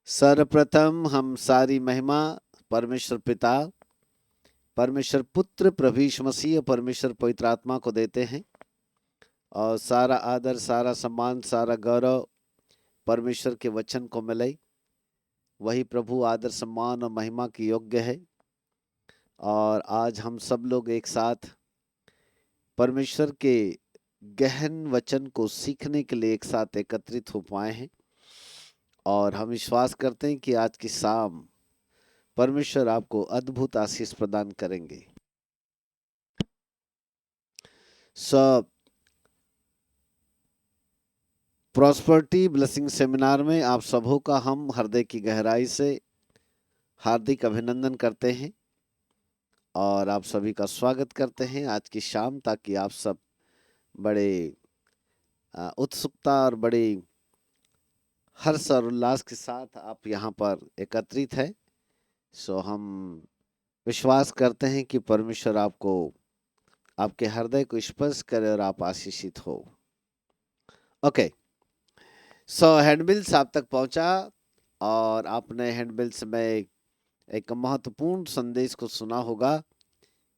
सर्वप्रथम हम सारी महिमा परमेश्वर पिता, परमेश्वर पुत्र प्रभु यीशु मसीह, परमेश्वर पवित्र आत्मा को देते हैं और सारा आदर, सारा सम्मान, सारा गौरव परमेश्वर के वचन को मिले। वही प्रभु आदर, सम्मान और महिमा की योग्य है। और आज हम सब लोग एक साथ परमेश्वर के गहन वचन को सीखने के लिए एक साथ एकत्रित हो पाए हैं और हम विश्वास करते हैं कि आज की शाम परमेश्वर आपको अद्भुत आशीष प्रदान करेंगे। सब प्रॉस्पर्टी ब्लेसिंग सेमिनार में आप सबों का हम हृदय की गहराई से हार्दिक अभिनंदन करते हैं और आप सभी का स्वागत करते हैं आज की शाम, ताकि आप सब बड़े उत्सुकता और बड़े हर्ष और उल्लास के साथ आप यहाँ पर एकत्रित हैं। सो हम विश्वास करते हैं कि परमेश्वर आपको, आपके हृदय को स्पर्श करे और आप आशीषित हो। ओके, सो हैंडबिल्स आप तक पहुंचा और आपने हैंडबिल्स में एक महत्वपूर्ण संदेश को सुना होगा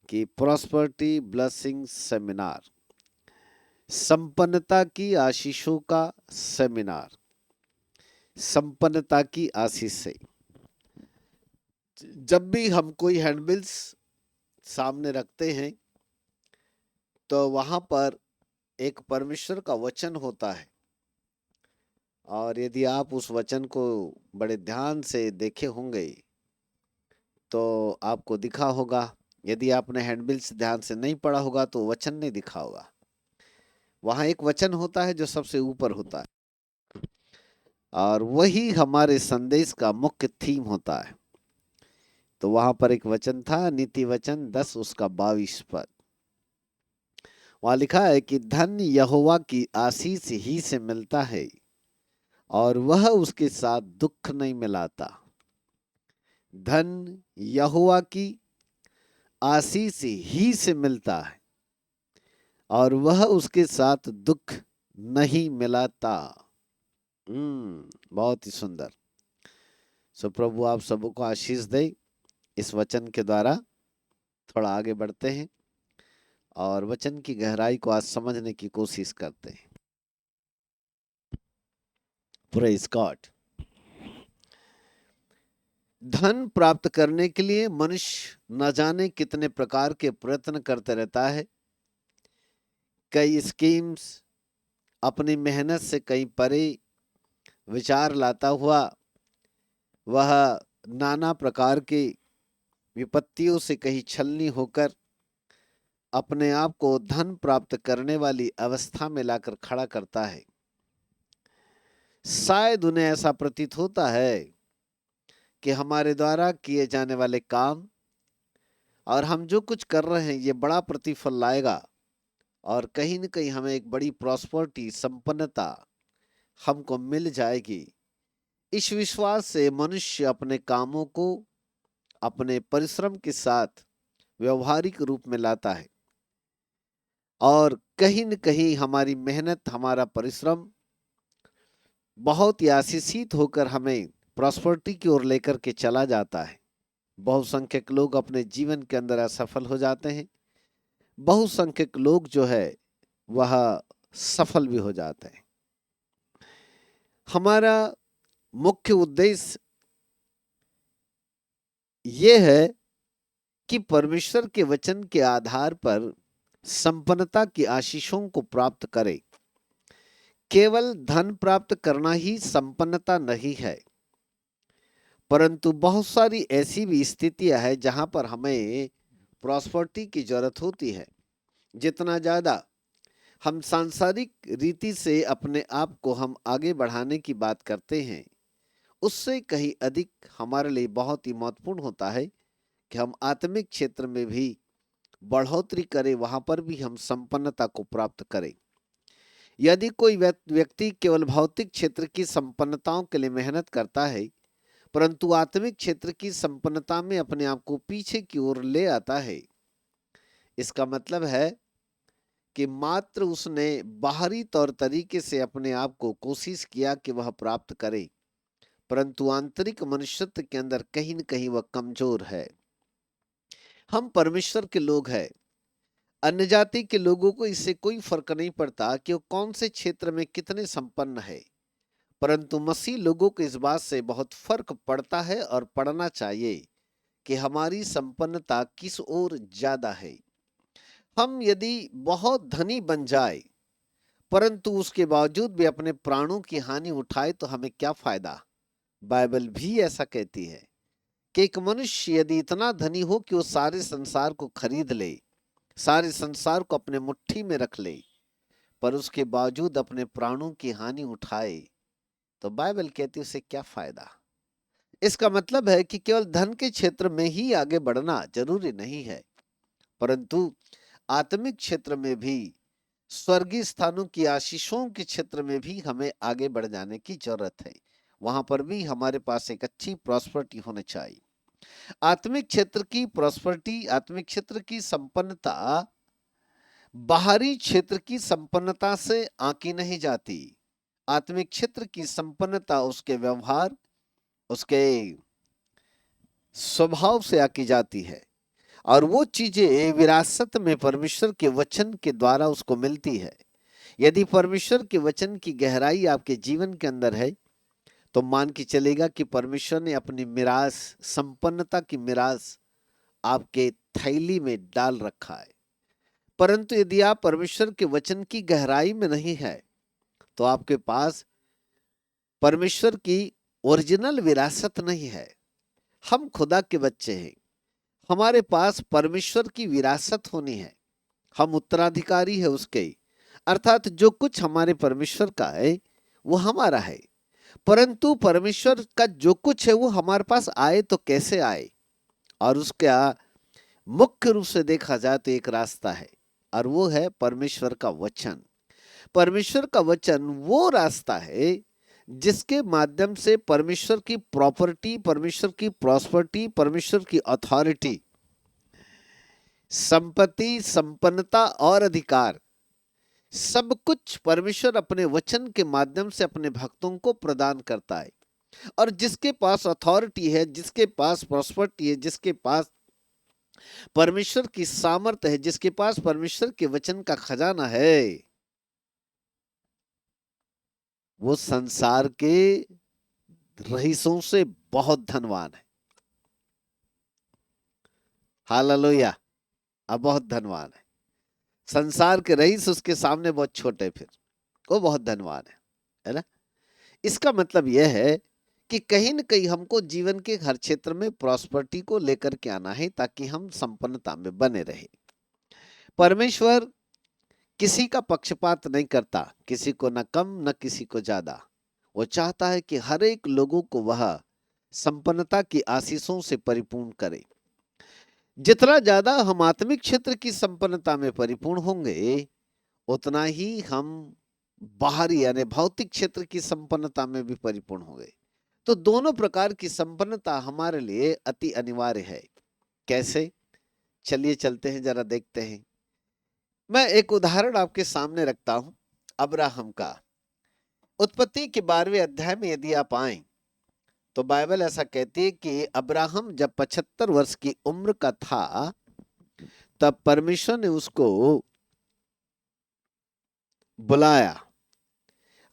कि प्रॉस्पर्टी ब्लेसिंग सेमिनार, संपन्नता की आशीषों का सेमिनार, संपन्नता की आशीष से। जब भी हम कोई हैंडबिल्स सामने रखते हैं तो वहां पर एक परमेश्वर का वचन होता है और यदि आप उस वचन को बड़े ध्यान से देखे होंगे तो आपको दिखा होगा। यदि आपने हैंडबिल्स ध्यान से नहीं पढ़ा होगा तो वचन नहीं दिखा होगा। वहां एक वचन होता है जो सबसे ऊपर होता है और वही हमारे संदेश का मुख्य थीम होता है। तो वहां पर एक वचन था, नीति वचन 10 उसका 22 पद। वहां लिखा है कि धन यहोवा की आशीष ही से मिलता है और वह उसके साथ दुख नहीं मिलाता। धन यहोवा की आशीष ही से मिलता है और वह उसके साथ दुख नहीं मिलाता। बहुत ही सुंदर। सो प्रभु आप सबों को आशीष दे। इस वचन के द्वारा थोड़ा आगे बढ़ते हैं और वचन की गहराई को आज समझने की कोशिश करते हैं। Praise God. धन प्राप्त करने के लिए मनुष्य न जाने कितने प्रकार के प्रयत्न करते रहता है। कई स्कीम्स, अपनी मेहनत से कहीं परे विचार लाता हुआ वह नाना प्रकार के विपत्तियों से कहीं छलनी होकर अपने आप को धन प्राप्त करने वाली अवस्था में लाकर खड़ा करता है। शायद उन्हें ऐसा प्रतीत होता है कि हमारे द्वारा किए जाने वाले काम और हम जो कुछ कर रहे हैं ये बड़ा प्रतिफल लाएगा और कहीं न कहीं हमें एक बड़ी प्रॉस्पर्टी, संपन्नता हमको मिल जाएगी। इस विश्वास से मनुष्य अपने कामों को अपने परिश्रम के साथ व्यवहारिक रूप में लाता है और कहीं न कहीं हमारी मेहनत, हमारा परिश्रम बहुत ही आशीषित होकर हमें प्रॉस्पर्टी की ओर लेकर के चला जाता है। बहुसंख्यक लोग अपने जीवन के अंदर असफल हो जाते हैं। बहुसंख्यक लोग जो है वह सफल भी हो जाते हैं। हमारा मुख्य उद्देश्य ये है कि परमेश्वर के वचन के आधार पर संपन्नता की आशीषों को प्राप्त करें। केवल धन प्राप्त करना ही संपन्नता नहीं है, परंतु बहुत सारी ऐसी भी स्थितियां हैं जहां पर हमें प्रॉस्पर्टी की जरूरत होती है। जितना ज्यादा हम सांसारिक रीति से अपने आप को हम आगे बढ़ाने की बात करते हैं, उससे कहीं अधिक हमारे लिए बहुत ही महत्वपूर्ण होता है कि हम आत्मिक क्षेत्र में भी बढ़ोतरी करें, वहां पर भी हम संपन्नता को प्राप्त करें। यदि कोई व्यक्ति केवल भौतिक क्षेत्र की संपन्नताओं के लिए मेहनत करता है परंतु आत्मिक क्षेत्र की संपन्नता में अपने आप को पीछे की ओर ले आता है, इसका मतलब है कि मात्र उसने बाहरी तौर तरीके से अपने आप को कोशिश किया कि वह प्राप्त करे, परंतु आंतरिक मनुष्यत्व के अंदर कहीं न कहीं वह कमजोर है। हम परमेश्वर के लोग हैं। अन्य जाति के लोगों को इससे कोई फर्क नहीं पड़ता कि वो कौन से क्षेत्र में कितने संपन्न है, परंतु मसीह लोगों को इस बात से बहुत फर्क पड़ता है और पड़ना चाहिए कि हमारी संपन्नता किस ओर ज्यादा है। हम यदि बहुत धनी बन जाए परंतु उसके बावजूद भी अपने प्राणों की हानि उठाए तो हमें क्या फायदा। बाइबल भी ऐसा कहती है कि एक मनुष्य यदि इतना धनी हो कि वो सारे संसार को खरीद ले, सारे संसार को अपने मुट्ठी में रख ले, पर उसके बावजूद अपने प्राणों की हानि उठाए, तो बाइबल कहती है उसे क्या फायदा। इसका मतलब है कि केवल धन के क्षेत्र में ही आगे बढ़ना जरूरी नहीं है, परंतु आत्मिक क्षेत्र में भी, स्वर्गीय स्थानों की आशीषों के क्षेत्र में भी हमें आगे बढ़ जाने की जरूरत है। वहां पर भी हमारे पास एक अच्छी प्रॉस्पेरिटी होनी चाहिए। आत्मिक क्षेत्र की प्रॉस्पेरिटी, आत्मिक क्षेत्र की संपन्नता बाहरी क्षेत्र की संपन्नता से आंकी नहीं जाती। आत्मिक क्षेत्र की संपन्नता उसके व्यवहार, उसके स्वभाव से आकी जाती है, और वो चीजें विरासत में परमेश्वर के वचन के द्वारा उसको मिलती है। यदि परमेश्वर के वचन की गहराई आपके जीवन के अंदर है तो मान के चलेगा कि परमेश्वर ने अपनी मिरास, संपन्नता की मिरास आपके थैली में डाल रखा है। परंतु यदि आप परमेश्वर के वचन की गहराई में नहीं है तो आपके पास परमेश्वर की ओरिजिनल विरासत नहीं है। हम खुदा के बच्चे हैं, हमारे पास परमेश्वर की विरासत होनी है। हम उत्तराधिकारी है उसके, अर्थात जो कुछ हमारे परमेश्वर का है वो हमारा है। परंतु परमेश्वर का जो कुछ है वो हमारे पास आए तो कैसे आए, और उसका मुख्य रूप से देखा जाए तो एक रास्ता है, और वो है परमेश्वर का वचन। परमेश्वर का वचन वो रास्ता है जिसके माध्यम से परमेश्वर की प्रॉपर्टी, परमेश्वर की प्रॉस्पेरिटी, परमेश्वर की अथॉरिटी, संपत्ति, संपन्नता और अधिकार, सब कुछ परमेश्वर अपने वचन के माध्यम से अपने भक्तों को प्रदान करता है। और जिसके पास अथॉरिटी है, जिसके पास प्रॉस्पेरिटी है, जिसके पास परमेश्वर की सामर्थ्य है, जिसके पास परमेश्वर के वचन का खजाना है, वो संसार के रईसों से बहुत धनवान है। हालेलुया, अब बहुत धनवान है। संसार के रईस उसके सामने बहुत छोटे, फिर वो बहुत धनवान है ना। इसका मतलब यह है कि कहीं न कहीं हमको जीवन के हर क्षेत्र में प्रॉस्पेरिटी को लेकर के आना है ताकि हम संपन्नता में बने रहे। परमेश्वर किसी का पक्षपात नहीं करता, किसी को न कम न किसी को ज्यादा। वो चाहता है कि हर एक लोगों को वह संपन्नता की आशीषों से परिपूर्ण करे। जितना ज्यादा हम आत्मिक क्षेत्र की संपन्नता में परिपूर्ण होंगे, उतना ही हम बाहरी यानी भौतिक क्षेत्र की संपन्नता में भी परिपूर्ण होंगे। तो दोनों प्रकार की संपन्नता हमारे लिए अति अनिवार्य है। कैसे? चलिए चलते हैं, जरा देखते हैं। मैं एक उदाहरण आपके सामने रखता हूं अब्राहम का। उत्पत्ति के 12वें अध्याय में यदि आप आए तो बाइबल ऐसा कहती है कि अब्राहम जब 75 वर्ष की उम्र का था तब परमेश्वर ने उसको बुलाया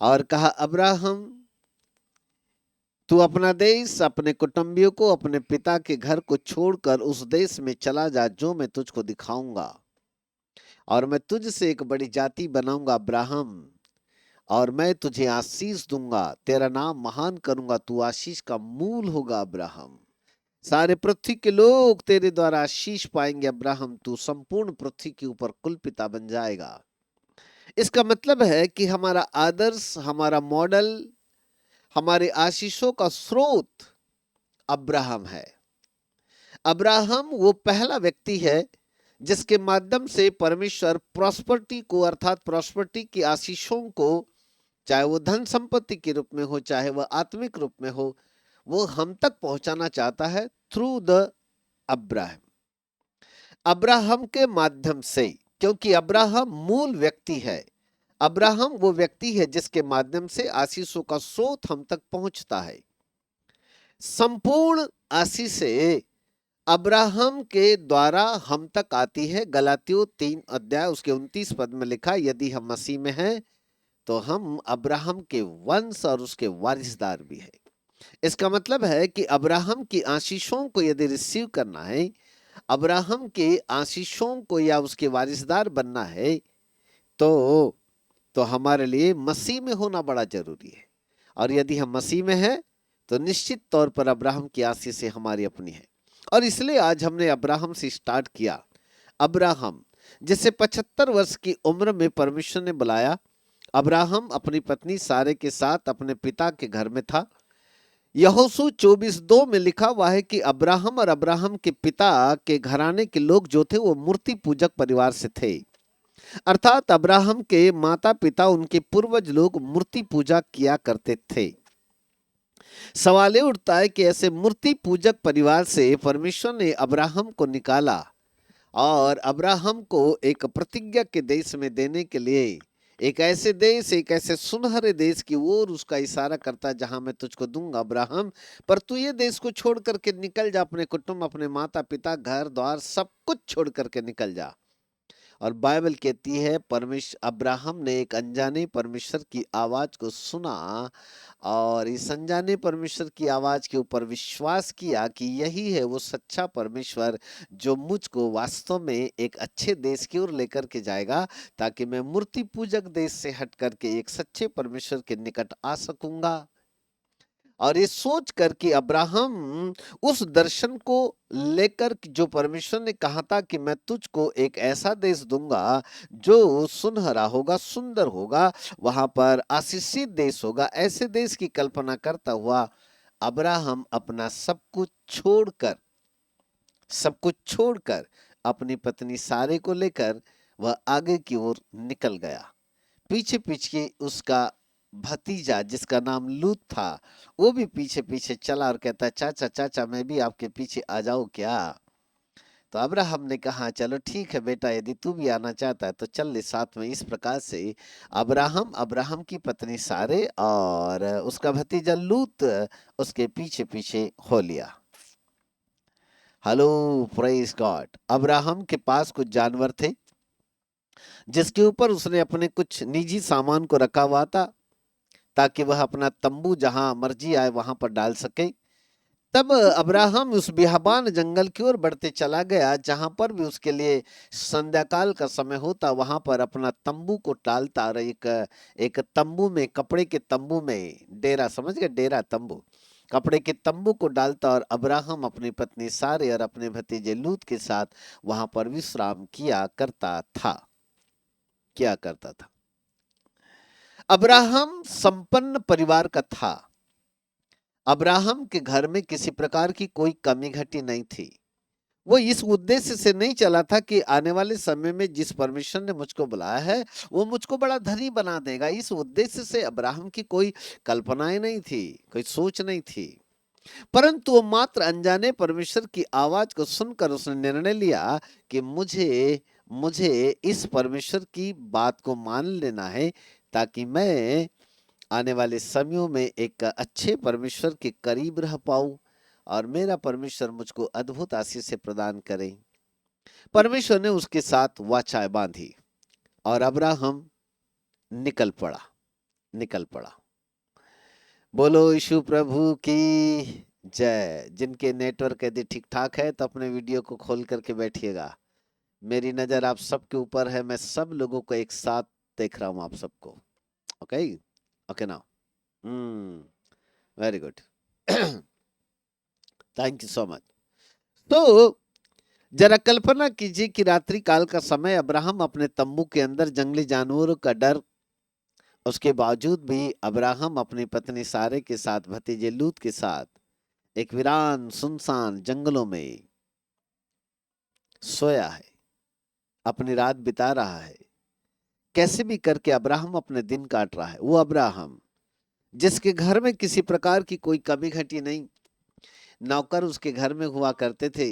और कहा, अब्राहम तू अपना देश, अपने कुटुंबियों को, अपने पिता के घर को छोड़कर उस देश में चला जा जो मैं तुझको दिखाऊंगा, और मैं तुझसे एक बड़ी जाति बनाऊंगा अब्राहम, और मैं तुझे आशीष दूंगा, तेरा नाम महान करूंगा, तू आशीष का मूल होगा अब्राहम। सारे पृथ्वी के लोग तेरे द्वारा आशीष पाएंगे अब्राहम, तू संपूर्ण पृथ्वी के ऊपर कुलपिता बन जाएगा। इसका मतलब है कि हमारा आदर्श, हमारा मॉडल, हमारे आशीषों का स्रोत अब्राहम है। अब्राहम वो पहला व्यक्ति है जिसके माध्यम से परमेश्वर प्रॉस्पेरिटी को, अर्थात प्रॉस्पेरिटी की आशीषों को, चाहे वो धन संपत्ति के रूप में हो, चाहे वह आत्मिक रूप में हो, वो हम तक पहुंचाना चाहता है थ्रू द अब्राहम, अब्राहम के माध्यम से। क्योंकि अब्राहम मूल व्यक्ति है, अब्राहम वो व्यक्ति है जिसके माध्यम से आशीषों का स्रोत हम तक पहुंचता है। संपूर्ण आशीषें अब्राहम के द्वारा हम तक आती है। गलातियों 3 अध्याय उसके 29 पद में लिखा, यदि हम मसीह में हैं तो हम अब्राहम के वंश और उसके वारिसदार भी हैं। इसका मतलब है कि अब्राहम की आशीषों को यदि रिसीव करना है, अब्राहम के आशीषों को या उसके वारिसदार बनना है, तो हमारे लिए मसीह में होना बड़ा जरूरी है। और यदि हम मसीह में हैं तो निश्चित तौर पर अब्राहम की आशीषें हमारी अपनी है। और इसलिए आज हमने अब्राहम से स्टार्ट किया। अब्राहम जिसे 75 वर्ष की उम्र में परमेश्वर ने बुलाया, अब्राहम अपनी पत्नी सारे के साथ अपने पिता के घर में था। यहोशू 24:2 में लिखा हुआ है कि अब्राहम और अब्राहम के पिता के घराने के लोग जो थे वो मूर्ति पूजक परिवार से थे। अर्थात अब्राहम के माता पिता, उनके पूर्वज लोग मूर्ति पूजा किया करते थे। सवाल ये उठता है कि ऐसे मूर्ति पूजक परिवार से परमेश्वर ने अब्राहम को निकाला और अब्राहम को एक प्रतिज्ञा के देश में देने के लिए, एक ऐसे देश, एक ऐसे सुनहरे देश की ओर उसका इशारा करता, जहां मैं तुझको दूंगा अब्राहम, पर तू ये देश को छोड़ करके निकल जा, अपने कुटुंब, अपने माता पिता, घर द्वार सब कुछ छोड़ करके निकल जा। और बाइबल कहती है परमेश्वर, अब्राहम ने एक अनजाने परमेश्वर की आवाज को सुना और इस अनजाने परमेश्वर की आवाज के ऊपर विश्वास किया कि यही है वो सच्चा परमेश्वर जो मुझको वास्तव में एक अच्छे देश की ओर लेकर के जाएगा, ताकि मैं मूर्ति पूजक देश से हट करके एक सच्चे परमेश्वर के निकट आ सकूंगा। और ये सोच कर कि अब्राहम उस दर्शन को लेकर, जो परमेश्वर ने कहा था कि मैं तुझको एक ऐसा देश दूंगा जो सुनहरा होगा, सुंदर होगा, वहां पर आशीषित देश होगा, ऐसे देश की कल्पना करता हुआ अब्राहम अपना सब कुछ छोड़कर अपनी पत्नी सारे को लेकर वह आगे की ओर निकल गया। पीछे पीछे उसका भतीजा जिसका नाम लूत था, वो भी पीछे पीछे चला और कहता, चाचा चाचा मैं भी आपके पीछे आ जाऊं क्या? तो अब्राहम ने कहा, चलो ठीक है बेटा, यदि तू भी आना चाहता है तो चल ले साथ में। इस प्रकार से अब्राहम, अब्राहम की पत्नी सारे और उसका भतीजा लूत उसके पीछे पीछे हो लिया। Hello, praise God. अब्राहम के पास कुछ जानवर थे जिसके ऊपर उसने अपने कुछ निजी सामान को रखा हुआ था, ताकि वह अपना तंबू जहां मर्जी आए वहां पर डाल सके। तब अब्राहम उस बियाबान जंगल की ओर बढ़ते चला गया, जहां पर भी उसके लिए संध्या काल का समय होता, वहां पर अपना तंबू को डालता और एक तंबू में, कपड़े के तंबू में, डेरा समझ गए, डेरा तंबू, कपड़े के तंबू को डालता और अब्राहम अपनी पत्नी सारे और अपने भतीजे लूत के साथ वहां पर विश्राम किया करता था। अब्राहम संपन्न परिवार का था। अब्राहम के घर में किसी प्रकार की कोई कमी घटी नहीं थी। वो इस उद्देश्य से नहीं चला था कि आने वाले समय में जिस परमेश्वर ने मुझको बुलाया है वो मुझको बड़ा धनी बना देगा। इस उद्देश्य से अब्राहम की कोई कल्पनाएं नहीं थी, कोई सोच नहीं थी। परंतु वो मात्र अनजाने परमेश्वर की आवाज को सुनकर उसने निर्णय लिया कि मुझे इस परमेश्वर की बात को मान लेना है, ताकि मैं आने वाले समयों में एक अच्छे परमेश्वर के करीब रह पाऊं और मेरा परमेश्वर मुझको अद्भुत आशीष से प्रदान करे। परमेश्वर ने उसके साथ वाचाएं बांधी और अब्राहम निकल पड़ा। बोलो यीशु प्रभु की जय। जिनके नेटवर्क यदि ठीक ठाक है तो अपने वीडियो को खोल करके बैठिएगा। मेरी नजर आप सबके ऊपर है, मैं सब लोगों को एक साथ देख रहा हूं, आप सबको। Okay okay now, very good, thank you so much. तो जरा कल्पना कीजिए कि रात्रि काल का समय, अब्राहम अपने तंबू के अंदर, जंगली जानवरों का डर उसके बावजूद भी अब्राहम अपनी पत्नी सारे के साथ, भतीजे लूत के साथ एक वीरान सुनसान जंगलों में सोया है, अपनी रात बिता रहा है। कैसे भी करके अब्राहम अपने दिन काट रहा है। वो अब्राहम जिसके घर में किसी प्रकार की कोई कमी घटी नहीं, नौकर उसके घर में हुआ करते थे,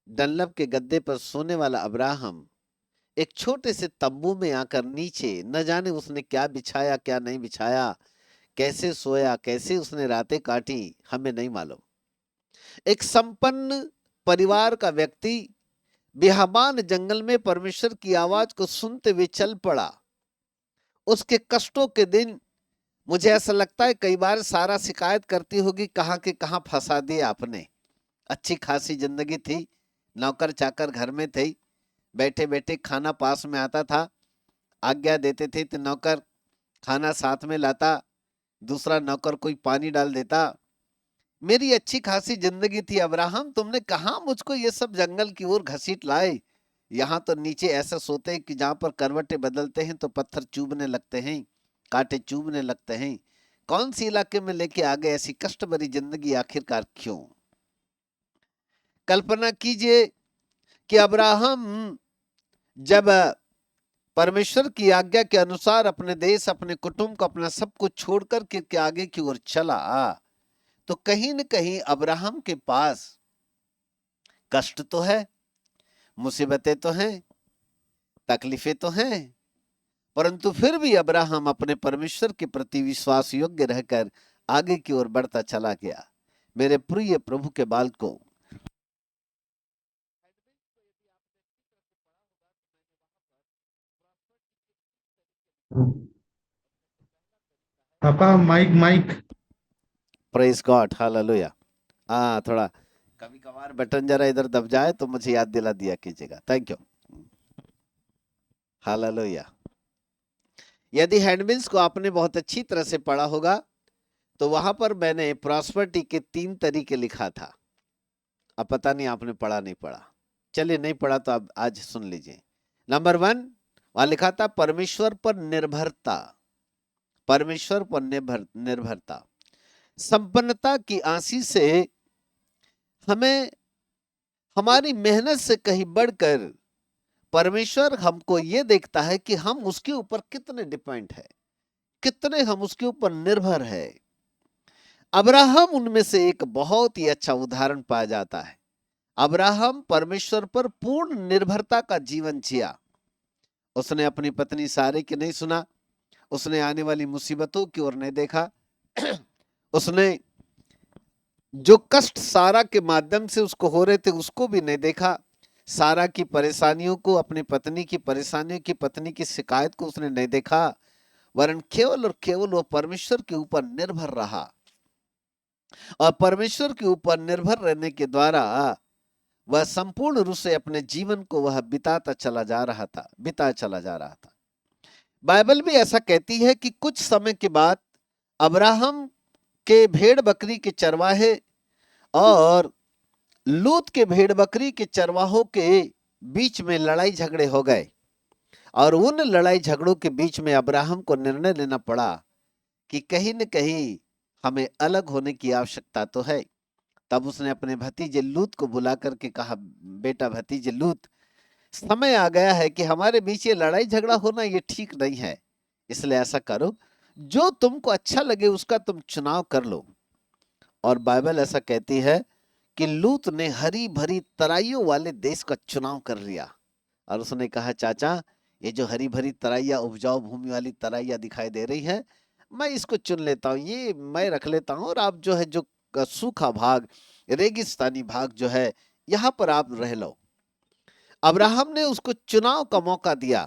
डनलप के गद्दे पर सोने वाला अब्राहम एक छोटे से तंबू में आकर नीचे न जाने उसने क्या बिछाया क्या नहीं बिछाया, कैसे सोया, कैसे उसने रातें काटी, हमें नहीं मालूम। एक संपन्न परिवार का व्यक्ति बियाबान जंगल में परमेश्वर की आवाज को सुनते हुए चल पड़ा। उसके कष्टों के दिन, मुझे ऐसा लगता है कई बार सारा शिकायत करती होगी, कहाँ के कहाँ फंसा दिए आपने। अच्छी खासी जिंदगी थी, नौकर चाकर घर में थे, बैठे बैठे खाना पास में आता था, आज्ञा देते थे तो नौकर खाना साथ में लाता, दूसरा नौकर कोई पानी डाल देता। मेरी अच्छी खासी जिंदगी थी अब्राहम, तुमने कहा मुझको ये सब जंगल की ओर घसीट लाए। यहाँ तो नीचे ऐसा सोते हैं कि जहां पर करवटें बदलते हैं तो पत्थर चुभने लगते हैं, कांटे चुभने लगते हैं। कौन सी इलाके में लेके आ गए ऐसी कष्ट भरी जिंदगी, आखिरकार क्यों? कल्पना कीजिए कि अब्राहम जब परमेश्वर की आज्ञा के अनुसार अपने देश, अपने कुटुंब को, अपना सब कुछ छोड़कर के आगे की ओर चला, तो कहीं न कहीं अब्राहम के पास कष्ट तो है, मुसीबतें तो हैं, तकलीफें तो हैं, परंतु फिर भी अब्राहम अपने परमेश्वर के प्रति विश्वास योग्य रहकर आगे की ओर बढ़ता चला गया। मेरे प्रिय प्रभु के बालकों, पापा Mike Mike. Praise God, hallelujah. थोड़ा कभी कभार बटन जरा इधर दब जाए तो मुझे याद दिला दिया कीजिएगा। Thank you, hallelujah. यदि हैंडबिल्स को आपने बहुत अच्छी तरह से पढ़ा होगा तो वहां पर मैंने प्रॉस्पेरिटी के 3 तरीके लिखा था। अब पता नहीं आपने पढ़ा नहीं पढ़ा, चलिए नहीं पढ़ा तो अब आज सुन लीजिए। नंबर 1 वहां लिखा था परमेश्वर पर निर्भरता। परमेश्वर पर निर्भरता। संपन्नता की आशीष से हमें हमारी मेहनत से कहीं बढ़कर परमेश्वर हमको ये देखता है कि हम उसके ऊपर कितने डिपेंड है, कितने हम उसके ऊपर निर्भर है। अब्राहम उनमें से एक बहुत ही अच्छा उदाहरण पाया जाता है। अब्राहम परमेश्वर पर पूर्ण निर्भरता का जीवन जिया। उसने अपनी पत्नी सारे की नहीं सुना, उसने आने वाली मुसीबतों की ओर नहीं देखा, उसने जो कष्ट सारा के माध्यम से उसको हो रहे थे उसको भी नहीं देखा। सारा की परेशानियों को, अपनी पत्नी की परेशानियों की, पत्नी की शिकायत को उसने नहीं देखा, वरन केवल और केवल वो परमेश्वर के ऊपर निर्भर रहा। और परमेश्वर के ऊपर निर्भर रहने के द्वारा वह संपूर्ण रूप से अपने जीवन को वह बिताता चला जा रहा था, बाइबल भी ऐसा कहती है कि कुछ समय के बाद अब्राहम के भेड़ बकरी के चरवाहे और लूत के भेड़ बकरी के चरवाहों के बीच में लड़ाई झगड़े हो गए। और उन लड़ाई झगड़ों के बीच में अब्राहम को निर्णय लेना पड़ा कि कहीं न कहीं हमें अलग होने की आवश्यकता तो है। तब उसने अपने भतीजे लूत को बुला करके कहा, बेटा भतीजे लूत, समय आ गया है कि हमारे बीच ये लड़ाई झगड़ा होना ये ठीक नहीं है। इसलिए ऐसा करो, जो तुमको अच्छा लगे उसका तुम चुनाव कर लो। और बाइबल ऐसा कहती है कि लूत ने हरी भरी तराइयों वाले देश का चुनाव कर लिया। और उसने कहा, चाचा ये जो हरी भरी तराइया, उपजाऊ भूमि वाली तराइया दिखाई दे रही है, मैं इसको चुन लेता हूँ, ये मैं रख लेता हूँ, और आप जो है जो सूखा भाग, रेगिस्तानी भाग जो है, यहाँ पर आप रह लो। अब्राहम ने उसको चुनाव का मौका दिया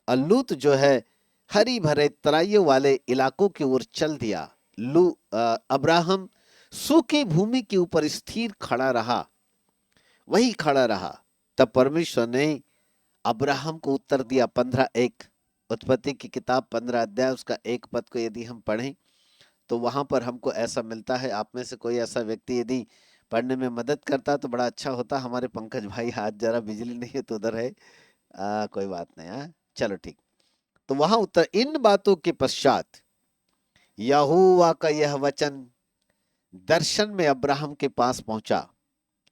और लूत जो है हरी भरे तराइयों वाले इलाकों की ओर चल दिया। अब्राहम सूखी भूमि के ऊपर स्थिर खड़ा रहा, वही खड़ा रहा। तब परमेश्वर ने अब्राहम को उत्तर दिया। 15:1 उत्पत्ति की किताब 15 अध्याय उसका 1 पद को यदि हम पढ़ें तो वहां पर हमको ऐसा मिलता है। आप में से कोई ऐसा व्यक्ति यदि पढ़ने में मदद करता तो बड़ा अच्छा होता। हमारे पंकज भाई हाथ जरा बिजली नहीं है तो उधर है, कोई बात नहीं। चलो ठीक। तो वहां उत्तर, इन बातों के पश्चात यहोवा का यह वचन दर्शन में अब्राहम के पास पहुंचा,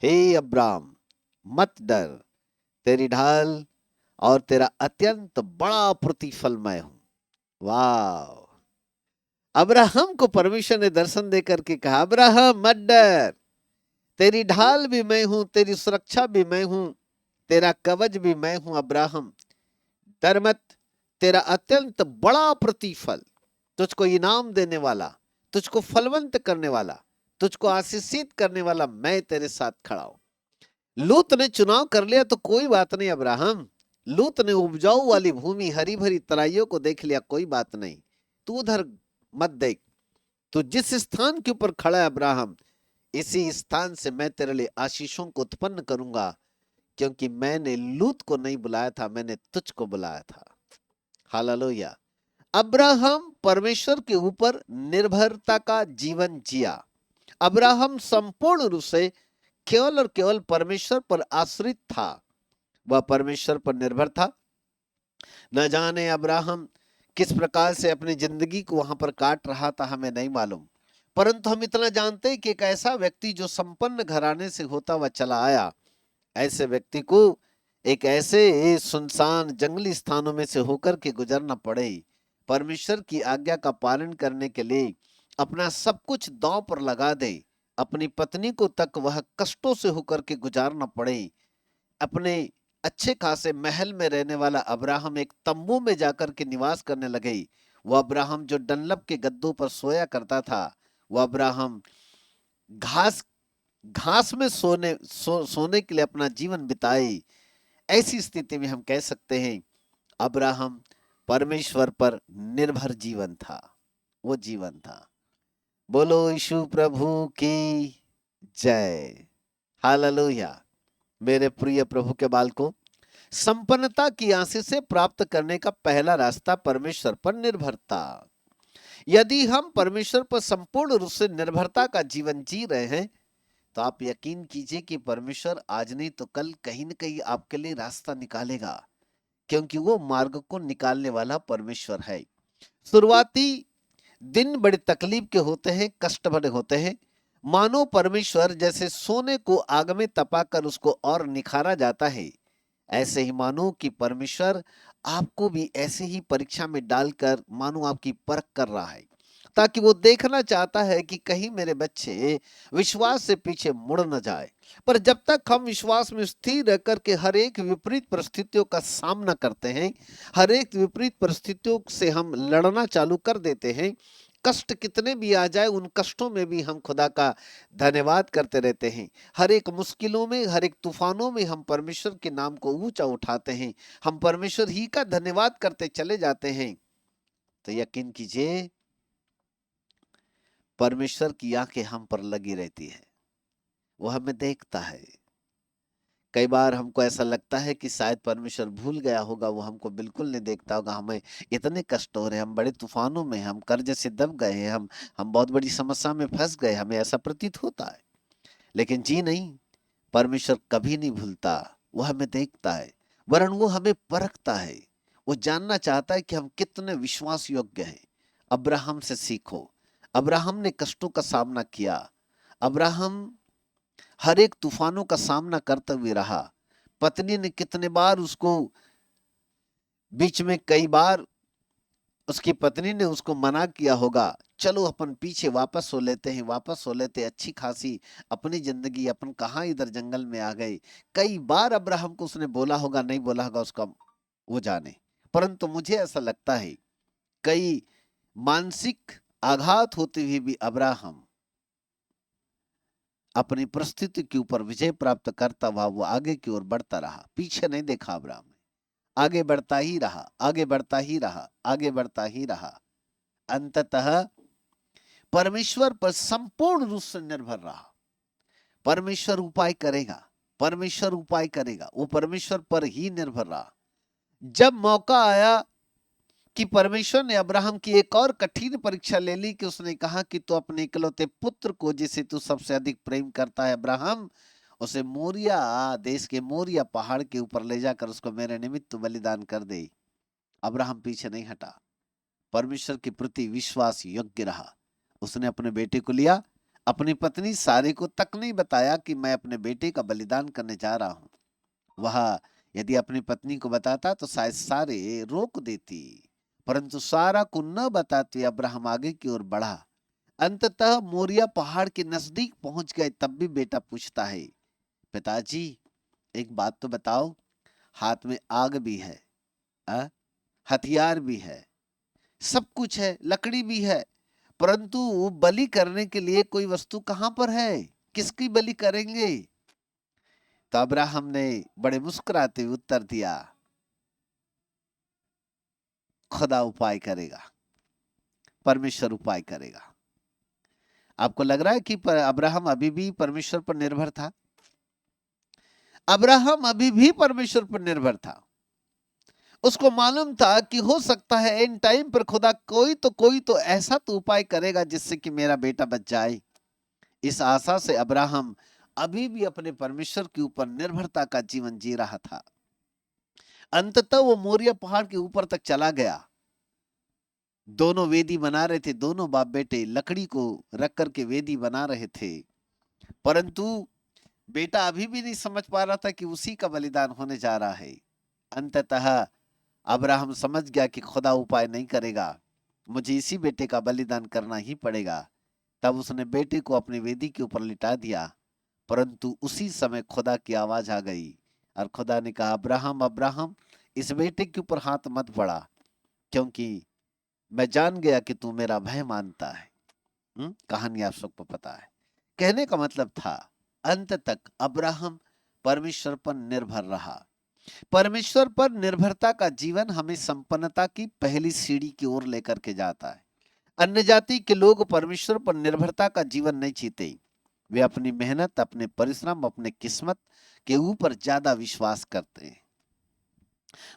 हे अब्राहम मत डर, तेरी ढाल और तेरा अत्यंत बड़ा प्रतिफल मैं हूं। वाह! अब्राहम को परमेश्वर ने दर्शन देकर के कहा, अब्राहम मत डर, तेरी ढाल भी मैं हूं, तेरी सुरक्षा भी मैं हूं, तेरा कवच भी मैं हूं। अब्राहम डर मत, तेरा अत्यंत बड़ा प्रतिफल तुझको इनाम देने वाला, तुझको फलवंत करने वाला, तुझको आशीषित करने वाला मैं तेरे साथ खड़ा हूं। लूत ने चुनाव कर लिया तो कोई बात नहीं अब्राहम। लूत ने उपजाऊ वाली भूमि, हरी भरी तराइयों को देख लिया, कोई बात नहीं। तू उधर मत देख, तू जिस स्थान के ऊपर खड़ा है अब्राहम, इसी स्थान से मैं तेरे लिए आशीषों को उत्पन्न करूंगा, क्योंकि मैंने लूत को नहीं बुलाया था, मैंने तुझको बुलाया था। हालेलुया। अब्राहम परमेश्वर के ऊपर निर्भरता का जीवन जिया। अब्राहम संपूर्ण रूप से केवल और केवल परमेश्वर पर आश्रित था, वह परमेश्वर पर निर्भर था। न जाने अब्राहम किस प्रकार से अपनी जिंदगी को वहां पर काट रहा था, हमें नहीं मालूम, परंतु हम इतना जानते हैं कि एक ऐसा व्यक्ति जो संपन्न घराने से होता हुआ चला आया, ऐसे व्यक्ति को एक ऐसे सुनसान जंगली स्थानों में से होकर के गुजरना पड़े, परमेश्वर की आज्ञा का पालन करने के लिए अपना सब कुछ दांव पर लगा दे, अपनी पत्नी को तक वह कष्टों से होकर के गुजारना पड़े। अपने अच्छे खासे महल में रहने वाला अब्राहम एक तंबू में जाकर के निवास करने लगे। वह अब्राहम जो डनलप के गद्दों पर सोया करता था, वह अब्राहम घास घास में सोने के लिए अपना जीवन बिताए। ऐसी स्थिति में हम कह सकते हैं अब्राहम परमेश्वर पर निर्भर जीवन था, वो जीवन था। बोलो यीशु प्रभु की जय। हालेलुया। मेरे प्रिय प्रभु के बालकों, संपन्नता की आशीष से प्राप्त करने का पहला रास्ता परमेश्वर पर निर्भरता। यदि हम परमेश्वर पर संपूर्ण रूप से निर्भरता का जीवन जी रहे हैं, तो आप यकीन कीजिए कि परमेश्वर आज नहीं तो कल कहीं न कहीं आपके लिए रास्ता निकालेगा, क्योंकि वो मार्ग को निकालने वाला परमेश्वर है। शुरुआती दिन बड़े तकलीफ के होते हैं, कष्ट भरे होते हैं। मानो परमेश्वर जैसे सोने को आग में तपाकर उसको और निखारा जाता है, ऐसे ही मानो कि परमेश्वर आपको भी ऐसे ही परीक्षा में डालकर मानो आपकी परख कर रहा है, ताकि वो देखना चाहता है कि कहीं मेरे बच्चे विश्वास से पीछे मुड़ न जाए। पर जब तक हम विश्वास में स्थिर रह करके हर एक विपरीत परिस्थितियों का सामना करते हैं, हर एक विपरीत परिस्थितियों से हम लड़ना चालू कर देते हैं, कष्ट कितने भी आ जाए उन कष्टों में भी हम खुदा का धन्यवाद करते रहते हैं। हर एक मुश्किलों में, हर एक तूफानों में हम परमेश्वर के नाम को ऊंचा उठाते हैं, हम परमेश्वर ही का धन्यवाद करते चले जाते हैं, तो यकीन कीजिए परमेश्वर की आंखें हम पर लगी रहती है, वो हमें देखता है। कई बार हमको ऐसा लगता है कि शायद परमेश्वर भूल गया होगा, वो हमको बिल्कुल नहीं देखता होगा, हमें इतने कष्ट हो रहे हैं, हम बड़े तूफानों में, हम कर्ज से दब गए हैं, हम बहुत बड़ी समस्या में फंस गए, हमें ऐसा प्रतीत होता है। लेकिन जी नहीं, परमेश्वर कभी नहीं भूलता, वो हमें देखता है, वरन वो हमें परखता है। वो जानना चाहता है कि हम कितने विश्वास योग्य हैं। अब्राहम से सीखो। अब्राहम ने कष्टों का सामना किया। अब्राहम हर एक तूफानों का सामना करते हुए रहा। पत्नी ने कितने बार उसको बीच में, कई बार उसकी पत्नी ने उसको मना किया होगा, चलो अपन पीछे वापस हो लेते हैं, वापस हो लेते, अच्छी खासी अपनी जिंदगी, अपन कहाँ इधर जंगल में आ गए। कई बार अब्राहम को उसने बोला होगा, नहीं बोला होगा, उसका वो जाने। परंतु मुझे ऐसा लगता है कई मानसिक आघात होते हुए भी अब्राहम अपनी परिस्थिति के ऊपर विजय प्राप्त करता हुआ वो आगे की ओर बढ़ता रहा, पीछे नहीं देखा अब्राहम ने, आगे बढ़ता ही रहा, आगे बढ़ता ही रहा, आगे बढ़ता ही रहा। अंततः परमेश्वर पर संपूर्ण रूप से निर्भर रहा। परमेश्वर उपाय करेगा, परमेश्वर उपाय करेगा, वो परमेश्वर पर ही निर्भर रहा। जब मौका आया कि परमेश्वर ने अब्राहम की एक और कठिन परीक्षा ले ली, कि उसने कहा कि तू अपने इकलौते पुत्र को जिसे तू सबसे अधिक प्रेम करता है अब्राहम, उसे मोरिया देश के मोरिया पहाड़ के ऊपर ले जाकर उसको मेरे निमित्त बलिदान कर दे। अब्राहम पीछे नहीं हटा, परमेश्वर के प्रति विश्वास योग्य रहा। उसने अपने बेटे को लिया, अपनी पत्नी सारे को तक नहीं बताया कि मैं अपने बेटे का बलिदान करने जा रहा हूं। वह यदि अपनी पत्नी को बताता तो शायद सारे रोक देती, परंतु सारा को न बताते अब्राहम आगे की ओर बढ़ा। अंततः मोरिया पहाड़ के नजदीक पहुंच गए, तब भी बेटा पूछता है, पिताजी एक बात तो बताओ, हाथ में आग भी है, आ? हथियार भी है, सब कुछ है, लकड़ी भी है, परंतु बलि करने के लिए कोई वस्तु कहां पर है? किसकी बलि करेंगे? तो अब्राहम ने बड़े मुस्कुराते हुए उत्तर दिया, खुदा उपाय करेगा, परमेश्वर उपाय करेगा। आपको लग रहा है कि अब्राहम अभी भी परमेश्वर पर निर्भर था? अब्राहम अभी भी परमेश्वर पर निर्भर था। उसको मालूम था कि हो सकता है इन टाइम पर खुदा कोई तो ऐसा तो उपाय करेगा जिससे कि मेरा बेटा बच जाए। इस आशा से अब्राहम अभी भी अपने परमेश्वर के ऊपर निर्भरता का जीवन जी रहा था। अंततः वो मोरिया पहाड़ के ऊपर तक चला गया। दोनों वेदी बना रहे थे, दोनों बाप बेटे लकड़ी को रख करके वेदी बना रहे थे, परंतु बेटा अभी भी नहीं समझ पा रहा था कि उसी का बलिदान होने जा रहा है। अंततः अब्राहम समझ गया कि खुदा उपाय नहीं करेगा, मुझे इसी बेटे का बलिदान करना ही पड़ेगा। तब उसने बेटे को अपनी वेदी के ऊपर लिटा दिया, परंतु उसी समय खुदा की आवाज आ गई और खुदा ने कहा, अब्राहम अब्राहम, इस बेटे के ऊपर हाथ मत बढ़ा, क्योंकि मैं जान गया कि तू मेरा भय मानता है। कहानी आप सबको पता है। कहने का मतलब था, अंत तक अब्राहम परमेश्वर पर निर्भर रहा। परमेश्वर पर निर्भरता का जीवन हमें संपन्नता की पहली सीढ़ी की ओर लेकर के जाता है। अन्य जाति के लोग परमेश्वर पर निर्भरता का जीवन नहीं जीते। वे अपनी मेहनत, अपने परिश्रम, अपने किस्मत के ऊपर ज्यादा विश्वास करते हैं।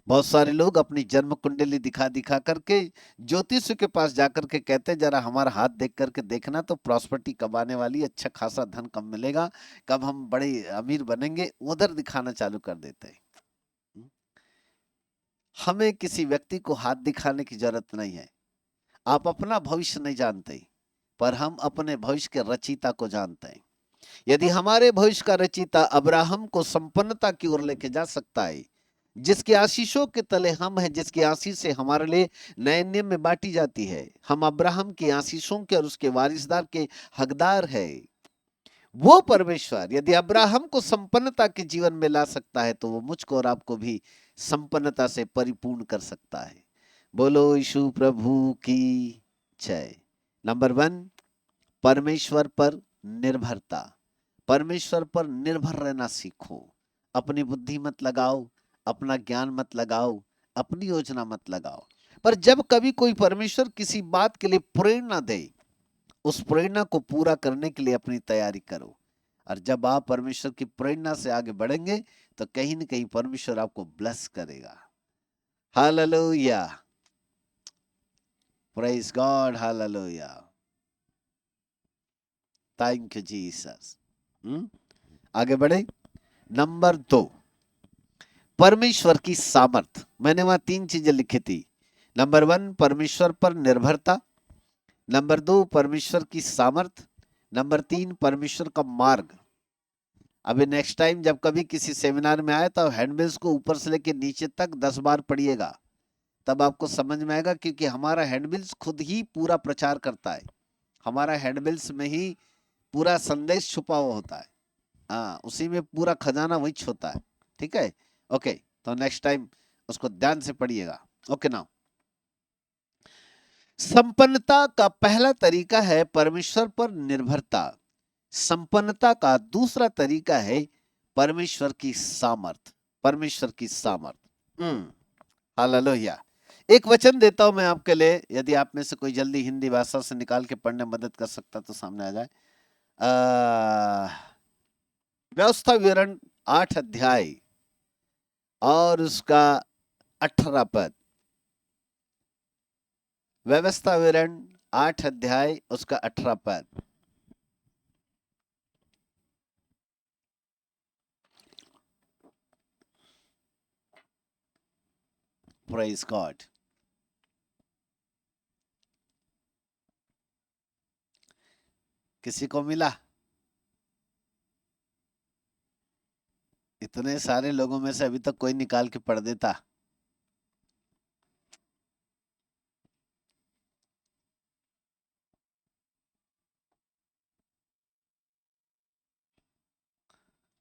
बहुत सारे लोग अपनी जन्म कुंडली दिखा दिखा करके ज्योतिष के पास जाकर के कहते हैं, जरा हमारा हाथ देख करके देखना तो प्रॉस्पर्टी कब आने वाली, अच्छा खासा धन कब मिलेगा, कब हम बड़े अमीर बनेंगे, उधर दिखाना चालू कर देते हैं। हमें किसी व्यक्ति को हाथ दिखाने की जरूरत नहीं है। आप अपना भविष्य नहीं जानते, पर हम अपने भविष्य के रचयिता को जानते हैं। यदि हमारे भविष्य का रचयिता अब्राहम को संपन्नता की ओर लेके जा सकता है, जिसके आशीषों के तले हम हैं, जिसकी आशीष से हमारे लिए नए नियम में बांटी जाती है, हम अब्राहम की आशीषों के और उसके वारिसदार के हकदार है। वो परमेश्वर यदि अब्राहम को संपन्नता के जीवन में ला सकता है, तो वो मुझको और आपको भी संपन्नता से परिपूर्ण कर सकता है। बोलो यीशु प्रभु की जय। नंबर 1, परमेश्वर पर निर्भरता। परमेश्वर पर निर्भर रहना सीखो। अपनी बुद्धि मत लगाओ, अपना ज्ञान मत लगाओ, अपनी योजना मत लगाओ। पर जब कभी कोई परमेश्वर किसी बात के लिए प्रेरणा दे, उस प्रेरणा को पूरा करने के लिए अपनी तैयारी करो। और जब आप परमेश्वर की प्रेरणा से आगे बढ़ेंगे, तो कहीं न कहीं परमेश्वर आपको ब्लेस करेगा। Hallelujah, praise God, hallelujah, thank you Jesus. आगे बढ़े। नंबर 2, परमेश्वर की सामर्थ। मैंने वहां 3 चीजें लिखी थी। नंबर 1, परमेश्वर पर निर्भरता। नंबर 2, परमेश्वर की सामर्थ। नंबर 3, परमेश्वर का मार्ग। अभी नेक्स्ट टाइम जब कभी किसी सेमिनार में आए तो हैंडबिल्स को ऊपर से लेके नीचे तक 10 बार पढ़िएगा, तब आपको समझ में आएगा, क्योंकि हमारा हैंडबिल्स खुद ही पूरा प्रचार करता है। हमारा हैंडबिल्स में ही पूरा संदेश छुपा हुआ होता है। हाँ, उसी में पूरा खजाना वही होता है। ठीक है, ओके। तो नेक्स्ट टाइम उसको ध्यान से पढ़िएगा। ओके नाउ, संपन्नता का पहला तरीका है परमेश्वर पर निर्भरता। संपन्नता का दूसरा तरीका है परमेश्वर की सामर्थ। परमेश्वर की सामर्थ। हालेलुया। एक वचन देता हूं मैं आपके लिए, यदि आप में से कोई जल्दी हिंदी भाषा से निकाल के पढ़ने में मदद कर सकता तो सामने आ जाए। व्यवस्था विवरण 8 अध्याय और उसका 18 पद। व्यवस्था विवरण 8 अध्याय उसका 18 पद। Praise God. किसी को मिला? इतने सारे लोगों में से अभी तक कोई निकाल के पढ़ देता।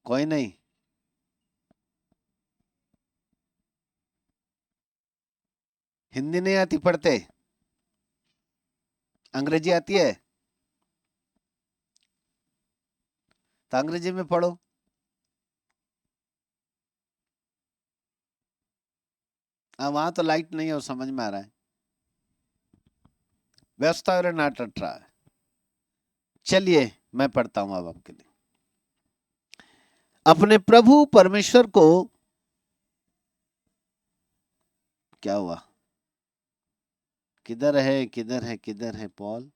कोई नहीं? हिंदी नहीं आती पढ़ते? अंग्रेजी आती है तो अंग्रेजी में पढ़ो। वहां तो लाइट नहीं है और समझ में आ रहा है। व्यवस्था और नाट रहा है। चलिए मैं पढ़ता हूं अब आपके लिए। अपने प्रभु परमेश्वर को, क्या हुआ, किधर है किधर है किधर है पॉल?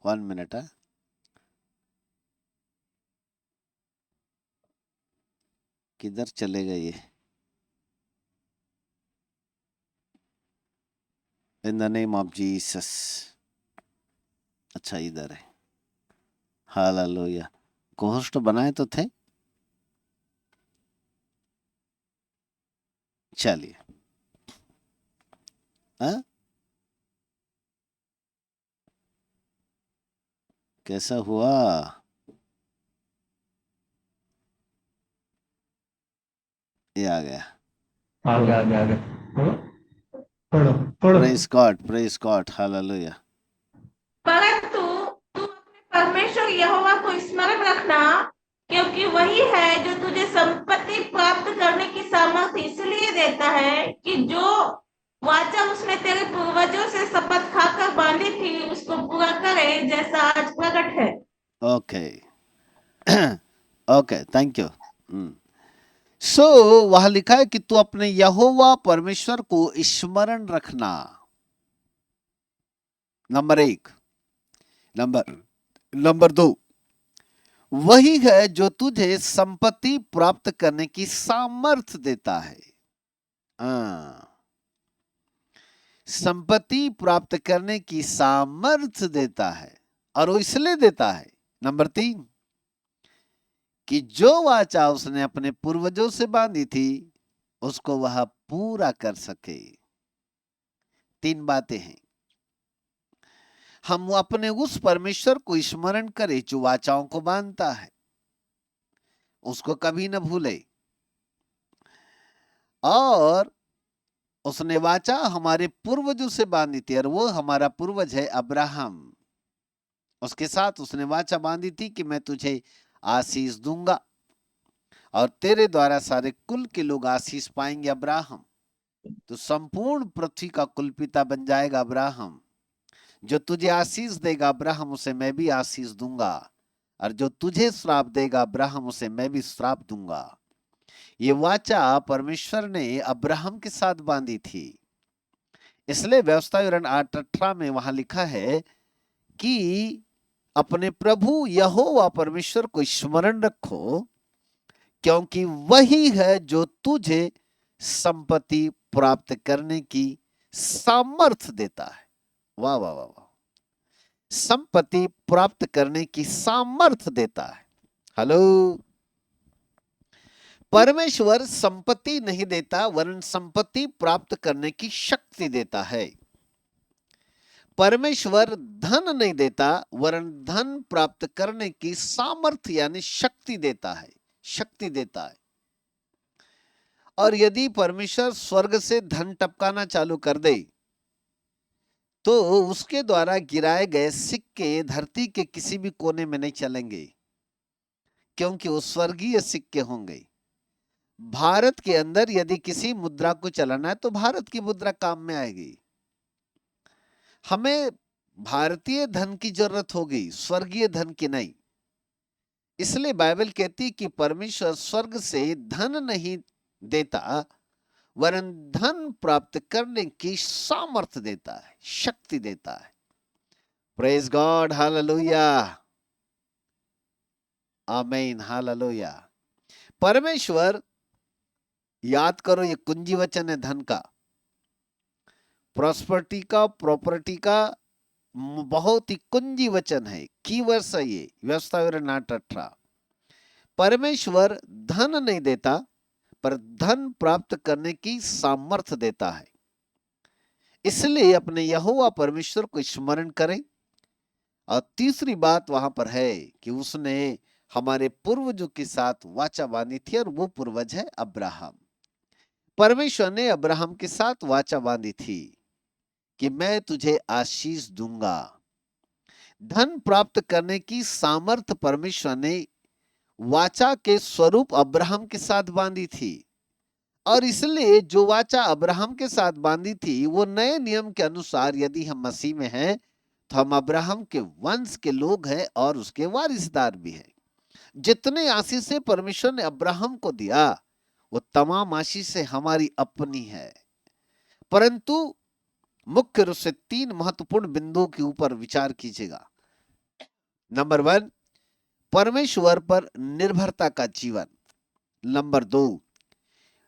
1 मिनट। किधर चले गए ये? In the name of Jesus. अच्छा इधर है। हालेलुया। कोहोस्ट बनाए तो थे। चलिए। हाँ? कैसा हुआ? ये आ गया। आगे आगे आगे पढ़ो पढ़ो पढ़ो। Praise God, hallelujah. परंतु तू अपने परमेश्वर यहोवा को स्मरण रखना, क्योंकि वही है जो तुझे संपत्ति प्राप्त करने की सामर्थ्य इसलिए देता है कि जो वाचा उसने तेरे पूर्वजों से शपथ खाकर बांधी थी उसको पूरा करे, जैसा आज प्रकट है। Okay okay, thank you. So वहां लिखा है कि तू अपने यहोवा परमेश्वर को स्मरण रखना, नंबर 1। नंबर 2, वही है जो तुझे संपत्ति प्राप्त करने की सामर्थ्य देता है। संपत्ति प्राप्त करने की सामर्थ्य देता है, और वो इसलिए देता है, नंबर 3, कि जो वाचा उसने अपने पूर्वजों से बांधी थी उसको वह पूरा कर सके। 3 बातें हैं। हम अपने उस परमेश्वर को स्मरण करें जो वाचाओं को बांधता है, उसको कभी न भूले। और उसने वाचा हमारे पूर्वजों से बांधी थी, और वो हमारा पूर्वज है अब्राहम। उसके साथ उसने वाचा बांधी थी कि मैं तुझे आशीष दूंगा और तेरे द्वारा सारे कुल के लोग आशीष पाएंगे। अब्राहम तो संपूर्ण पृथ्वी का कुलपिता बन जाएगा। अब्राहम जो तुझे आशीष देगा अब्राहम उसे मैं भी आशीष दूंगा, और जो तुझे श्राप देगा अब्राहम उसे मैं भी श्राप दूंगा। ये वाचा परमेश्वर ने अब्राहम के साथ बांधी थी। इसलिए व्यवस्था विवरण 8:18 में वहां लिखा है कि अपने प्रभु यहोवा परमेश्वर को स्मरण रखो, क्योंकि वही है जो तुझे संपत्ति प्राप्त करने की सामर्थ्य देता है। वाह वाह वाह वाह। संपत्ति प्राप्त करने की सामर्थ्य देता है। हेलो। परमेश्वर संपत्ति नहीं देता वरन संपत्ति प्राप्त करने की शक्ति देता है। परमेश्वर धन नहीं देता वरन धन प्राप्त करने की सामर्थ्य यानी शक्ति देता है, शक्ति देता है। और यदि परमेश्वर स्वर्ग से धन टपकाना चालू कर दे तो उसके द्वारा गिराए गए सिक्के धरती के किसी भी कोने में नहीं चलेंगे, क्योंकि वो स्वर्गीय सिक्के होंगे। भारत के अंदर यदि किसी मुद्रा को चलाना है तो भारत की मुद्रा काम में आएगी। हमें भारतीय धन की जरूरत होगी, स्वर्गीय धन की नहीं। इसलिए बाइबल कहती है कि परमेश्वर स्वर्ग से धन नहीं देता वरन धन प्राप्त करने की सामर्थ्य देता है, शक्ति देता है। प्रेज गॉड, हालेलुया, आमीन, हालेलुया। परमेश्वर, याद करो ये कुंजी वचन है धन का, प्रॉस्पर्टी का, प्रॉपर्टी का बहुत ही कुंजी वचन है। की वर्ष है ये व्यवस्था विवरण 8:18। परमेश्वर धन नहीं देता पर धन प्राप्त करने की सामर्थ्य देता है। इसलिए अपने यहोवा परमेश्वर को स्मरण करें। और तीसरी बात वहां पर है कि उसने हमारे पूर्वजों के साथ वाचा बांधी थी, और वो पूर्वज है अब्राहम। परमेश्वर ने अब्राहम के साथ वाचा बांधी थी कि मैं तुझे आशीष दूंगा। धन प्राप्त करने की सामर्थ्य परमेश्वर ने वाचा के स्वरूप अब्राहम के साथ बांधी थी, और इसलिए जो वाचा अब्राहम के साथ बांधी थी वो नए नियम के अनुसार यदि हम मसीह में हैं तो हम अब्राहम के वंश के लोग हैं और उसके वारिसदार भी हैं। जितने आशीषें परमेश्वर ने अब्राहम को दिया वो तमाम आशीषें हमारी अपनी है, परंतु मुख्य रूप से 3 महत्वपूर्ण बिंदुओं के ऊपर विचार कीजिएगा। नंबर 1, परमेश्वर पर निर्भरता का जीवन। नंबर 2,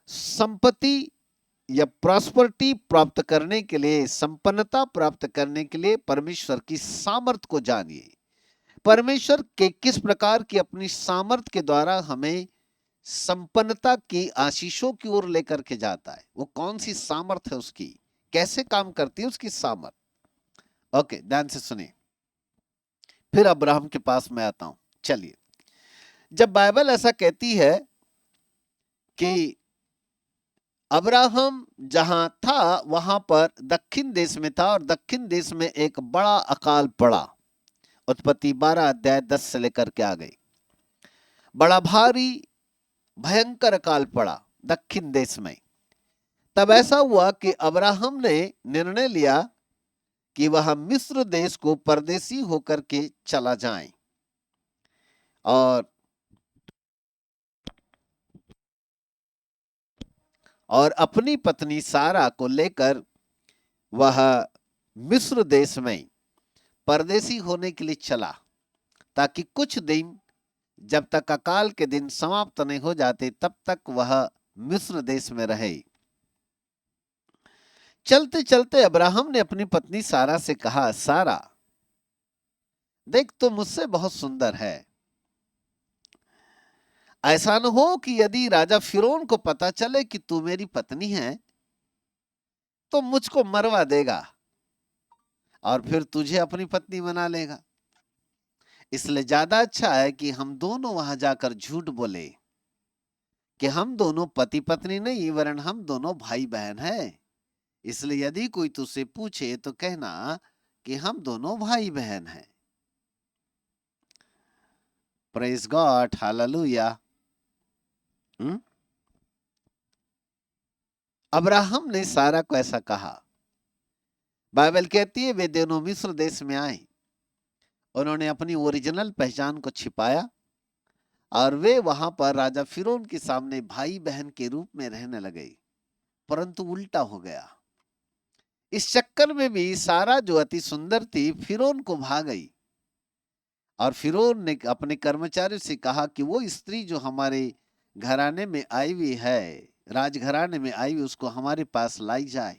संपत्ति या प्रॉस्पेरिटी प्राप्त करने के लिए, संपन्नता प्राप्त करने के लिए परमेश्वर की सामर्थ को जानिए। परमेश्वर के किस प्रकार की अपनी सामर्थ के द्वारा हमें संपन्नता की आशीषों की ओर लेकर के जाता है, वो कौन सी सामर्थ है उसकी, कैसे काम करती है उसकी सामर्थ। ओके, ध्यान से सुनिए, फिर अब्राहम के पास मैं आता हूं। चलिए, जब बाइबल ऐसा कहती है कि अब्राहम जहां था वहां पर दक्षिण देश में था और दक्षिण देश में एक बड़ा अकाल पड़ा, उत्पत्ति 12 अध्याय 10 से लेकर के आ गई। बड़ा भारी भयंकर अकाल पड़ा दक्षिण देश में। तब ऐसा हुआ कि अब्राहम ने निर्णय लिया कि वह मिस्र देश को परदेसी होकर के चला जाए और अपनी पत्नी सारा को लेकर वह मिस्र देश में परदेसी होने के लिए चला, ताकि कुछ दिन, जब तक अकाल के दिन समाप्त नहीं हो जाते तब तक वह मिस्र देश में रहे। चलते चलते अब्राहम ने अपनी पत्नी सारा से कहा, सारा देख, तो मुझसे बहुत सुंदर है, ऐसा न हो कि यदि राजा फिरौन को पता चले कि तू मेरी पत्नी है तो मुझको मरवा देगा और फिर तुझे अपनी पत्नी बना लेगा। इसलिए ज्यादा अच्छा है कि हम दोनों वहां जाकर झूठ बोले कि हम दोनों पति पत्नी नहीं वरन हम दोनों भाई बहन हैं। इसलिए यदि कोई तुझसे पूछे तो कहना कि हम दोनों भाई बहन हैं। Praise God, hallelujah. अब्राहम ने सारा को ऐसा कहा। बाइबल कहती है वे दोनों मिस्र देश में आए, उन्होंने अपनी ओरिजिनल पहचान को छिपाया और वे वहां पर राजा फिरौन के सामने भाई बहन के रूप में रहने लगे, परंतु उल्टा हो गया। इस चक्कर में भी सारा जो अति सुंदर थी फिरौन को भाग गई और फिरौन ने अपने कर्मचारियों से कहा कि वो स्त्री जो हमारे घराने में आई हुई है, राजघराने में आई हुई, उसको हमारे पास लाई जाए।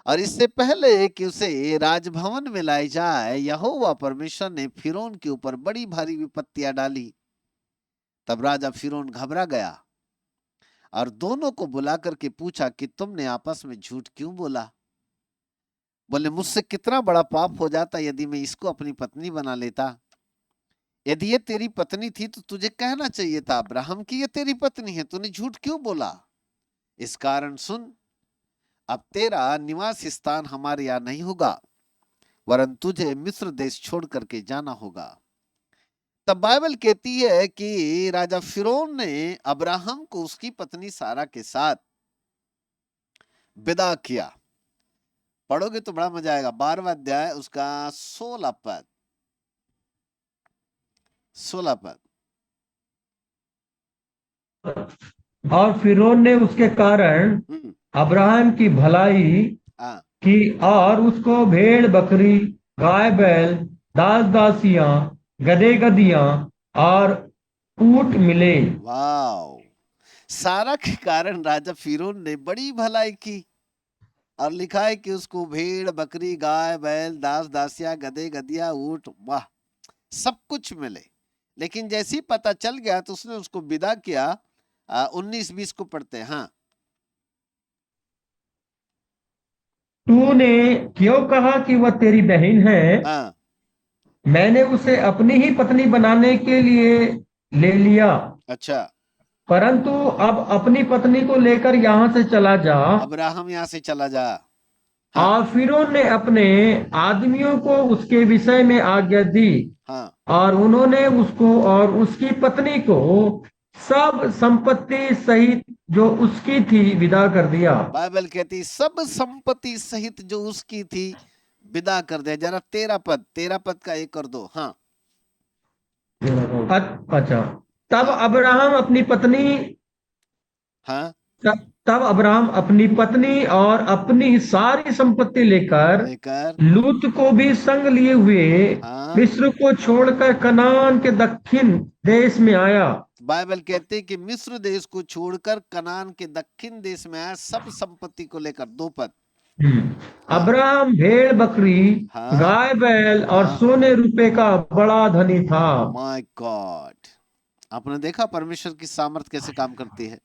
और इससे पहले कि उसे राजभवन में लाई जाए, यहोवा परमेश्वर ने फिरौन के ऊपर बड़ी भारी विपत्तियां डाली। तब राजा फिरौन घबरा गया और दोनों को बुला करके पूछा कि तुमने आपस में झूठ क्यों बोला। बोले, मुझसे कितना बड़ा पाप हो जाता यदि मैं इसको अपनी पत्नी बना लेता। यदि ये तेरी पत्नी थी तो तुझे कहना चाहिए था अब्राहम कि ये तेरी पत्नी है, तूने झूठ क्यों बोला। इस कारण सुन, अब तेरा निवास स्थान हमारे यहाँ नहीं होगा वरन तुझे मिस्र देश छोड़ करके जाना होगा। तब बाइबल कहती है कि राजा फिरौन ने अब्राहम को उसकी पत्नी सारा के साथ विदा किया। पढ़ोगे तो बड़ा मजा आएगा। 12वां अध्याय उसका 16 पद। और फिरौन ने उसके कारण अब्राहम की भलाई की और उसको भेड़ बकरी, गाय बैल, दास दासियां, गधे गधियां और ऊंट मिले। वाव! सारा के कारण राजा फिरौन ने बड़ी भलाई की और लिखा है कि उसको भेड़ बकरी, गाय बैल, दास दासियां, गधे गधिया, ऊंट, वाह, सब कुछ मिले। लेकिन जैसे ही पता चल गया तो उसने उसको विदा किया। 19-20 को पढ़ते हैं। हाँ, तूने क्यों कहा कि वह तेरी बहन है? हाँ, मैंने उसे अपनी ही पत्नी बनाने के लिए ले लिया। अच्छा। परंतु अब अपनी पत्नी को लेकर यहाँ से चला जा। अब्राहम यहाँ से चला जा। हाँ और फिरौन ने अपने आदमियों को उसके विषय में आज्ञा दी, हाँ और उन्होंने उसको और उसकी पत्नी को सब संपत्ति सहित जो उसकी थी विदा कर दिया। बाइबल कहती सब संपत्ति सहित जो उसकी थी विदा कर दिया। जरा 13 पद का 1 और 2। हाँ अच्छा, तब हाँ अब्राहम अपनी पत्नी हाँ तब अब्राहम अपनी पत्नी और अपनी सारी संपत्ति लेकर लेकर लूत को भी संग लिए हुए हाँ। मिस्र को छोड़कर कनान के दक्षिण देश में आया। बाइबल कहते कि मिस्र देश को छोड़कर कनान के दक्षिण देश में आया, सब संपत्ति को लेकर। 2 पद। हाँ अब्राहम भेड़ बकरी, हाँ गाय बैल और हाँ। सोने रुपए का बड़ा धनी था। माय गॉड, आपने देखा परमेश्वर की सामर्थ कैसे काम करती है।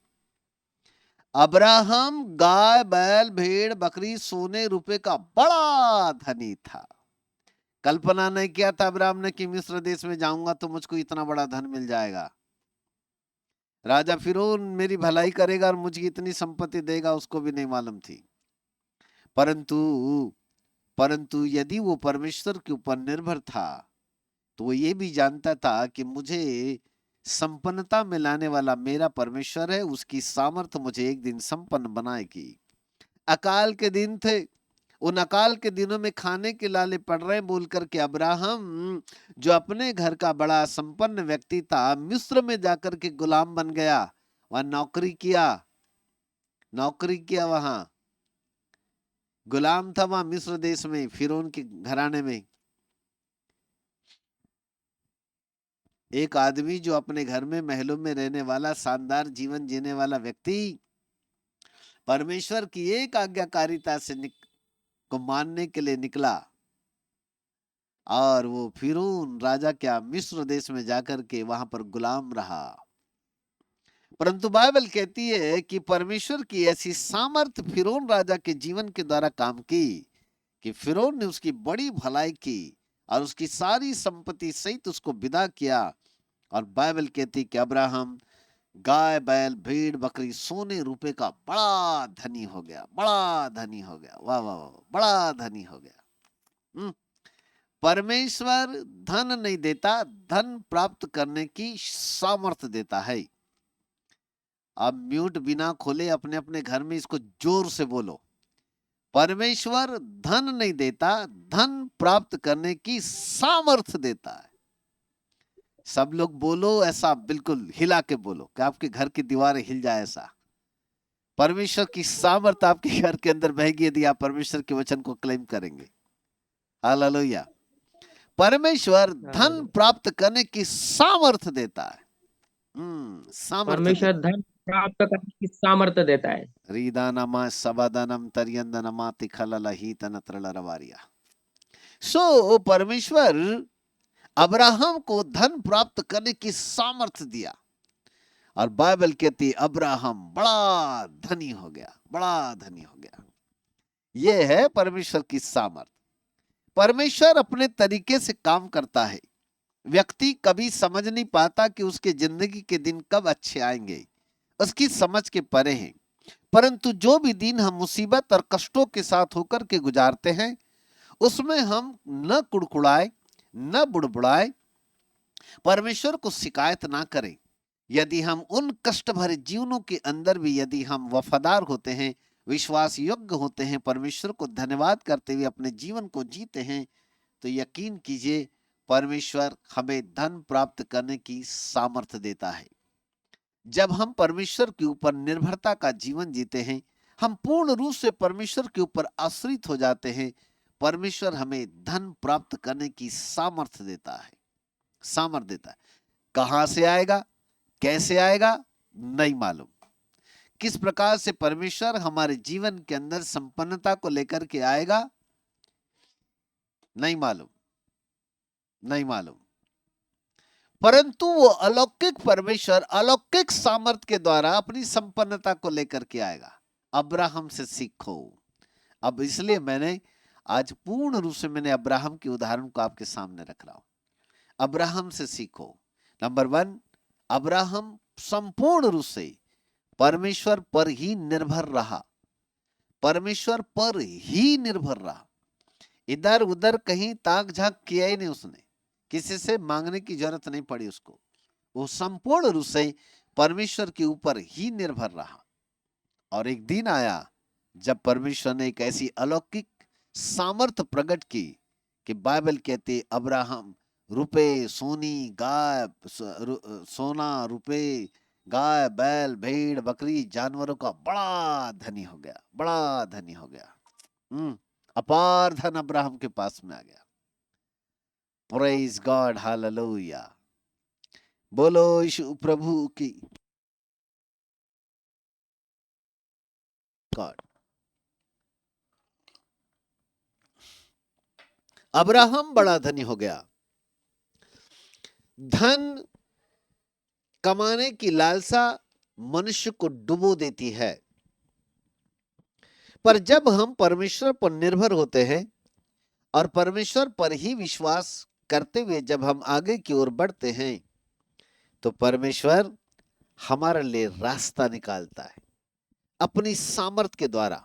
अब्राहम गाय बैल भेड़ बकरी सोने रुपए का बड़ा धनी था। कल्पना नहीं किया था अब्राहम ने कि मिस्र देश में जाऊंगा तो मुझको इतना बड़ा धन मिल जाएगा। राजा फिरौन मेरी भलाई करेगा और मुझे इतनी संपत्ति देगा, उसको भी नहीं मालूम थी। परंतु यदि वो परमेश्वर के ऊपर निर्भर था तो वो ये भी जानता था कि मुझे संपन्नता में लाने वाला मेरा परमेश्वर है, उसकी सामर्थ मुझे एक दिन संपन्न बनाएगी। अकाल के दिन थे, उन अकाल के दिनों में खाने के लाले पड़ रहे बोल करके अब्राहम जो अपने घर का बड़ा संपन्न व्यक्ति था मिस्र में जाकर के गुलाम बन गया। वहां नौकरी किया, वहां गुलाम था, वहां मिस्र देश में फिरौन के घराने में। एक आदमी जो अपने घर में महलों में रहने वाला शानदार जीवन जीने वाला व्यक्ति परमेश्वर की एक आज्ञाकारिता से को मानने के लिए निकला और वो फिरौन राजा क्या मिस्र देश में जाकर के वहां पर गुलाम रहा। परंतु बाइबल कहती है कि परमेश्वर की ऐसी सामर्थ फिरौन राजा के जीवन के द्वारा काम की कि फिरौन ने उसकी बड़ी भलाई की और उसकी सारी संपत्ति सहित उसको विदा किया। और बाइबल कहती कि अब्राहम गाय बैल भेड़ बकरी सोने रुपए का बड़ा धनी हो गया, बड़ा धनी हो गया। वाह वाह वाह, बड़ा धनी हो गया। परमेश्वर धन नहीं देता, धन प्राप्त करने की सामर्थ्य देता है। आप म्यूट बिना खोले अपने अपने घर में इसको जोर से बोलो, परमेश्वर धन नहीं देता, धन प्राप्त करने की सामर्थ्य देता है। सब लोग बोलो ऐसा, बिल्कुल हिला के बोलो कि आपके घर की दीवारें हिल जाए ऐसा। परमेश्वर की सामर्थ आपके घर के अंदर बहेगी यदि आप परमेश्वर के वचन को क्लेम करेंगे। हालेलुया। परमेश्वर धन प्राप्त करने की सामर्थ्य देता है। परमेश्वर धन प्राप्त करने की सामर्थ्य देता है। रीदानमा सबदनम तरियंदनमा तिखललहीतनत्रलरवारिया। सो परमेश्वर अब्राहम को धन प्राप्त करने की सामर्थ्य दिया और बाइबल कहती अब्राहम बड़ा धनी हो गया, बड़ा धनी हो गया। यह है परमेश्वर की सामर्थ। परमेश्वर अपने तरीके से काम करता है। व्यक्ति कभी समझ नहीं पाता कि उसके जिंदगी के दिन कब अच्छे आएंगे, उसकी समझ के परे हैं। परंतु जो भी दिन हम मुसीबत और कष्टों के साथ होकर के गुजारते हैं उसमें हम न कुड़कुड़ाए न बुड़बुड़ाए, परमेश्वर को शिकायत ना करें। यदि हम उन कष्ट भरे जीवनों के अंदर भी यदि हम वफादार होते हैं, विश्वास योग्य होते हैं, परमेश्वर को धन्यवाद करते हुए अपने जीवन को जीते हैं, तो यकीन कीजिए परमेश्वर हमें धन प्राप्त करने की सामर्थ्य देता है। जब हम परमेश्वर के ऊपर निर्भरता का जीवन जीते हैं, हम पूर्ण रूप से परमेश्वर के ऊपर आश्रित हो जाते हैं, परमेश्वर हमें धन प्राप्त करने की सामर्थ्य देता है, सामर्थ्य देता है। कहां से आएगा, कैसे आएगा नहीं मालूम। किस प्रकार से परमेश्वर हमारे जीवन के अंदर संपन्नता को लेकर के आएगा नहीं मालूम, नहीं मालूम। परंतु वो अलौकिक परमेश्वर अलौकिक सामर्थ के द्वारा अपनी संपन्नता को लेकर के आएगा। अब्राहम से सीखो। अब इसलिए मैंने आज पूर्ण रूप से मैंने अब्राहम के उदाहरण को आपके सामने रख रहा हूं। अब्राहम से सीखो। नंबर 1, अब्राहम संपूर्ण रूप से परमेश्वर पर ही निर्भर रहा, परमेश्वर पर ही निर्भर रहा। इधर उधर कहीं ताक झाक किया ही नहीं उसने, किसी से मांगने की जरूरत नहीं पड़ी उसको। वो संपूर्ण रूप से परमेश्वर के ऊपर ही निर्भर रहा। और एक दिन आया जब परमेश्वर ने एक ऐसी अलौकिक सामर्थ प्रकट की कि बाइबल कहते अब्राहम रुपए सोनी गाय सोना रुपए गाय बैल भेड़ बकरी जानवरों का बड़ा धनी हो गया, बड़ा धनी हो गया। अपार धन अब्राहम के पास में आ गया। प्रेज गॉड, हालेलुया, बोलो यीशु प्रभु की। गॉड, अब्राहम बड़ा धनी हो गया। धन कमाने की लालसा मनुष्य को डुबो देती है, पर जब हम परमेश्वर पर निर्भर होते हैं और परमेश्वर पर ही विश्वास करते हुए जब हम आगे की ओर बढ़ते हैं तो परमेश्वर हमारे लिए रास्ता निकालता है अपनी सामर्थ के द्वारा।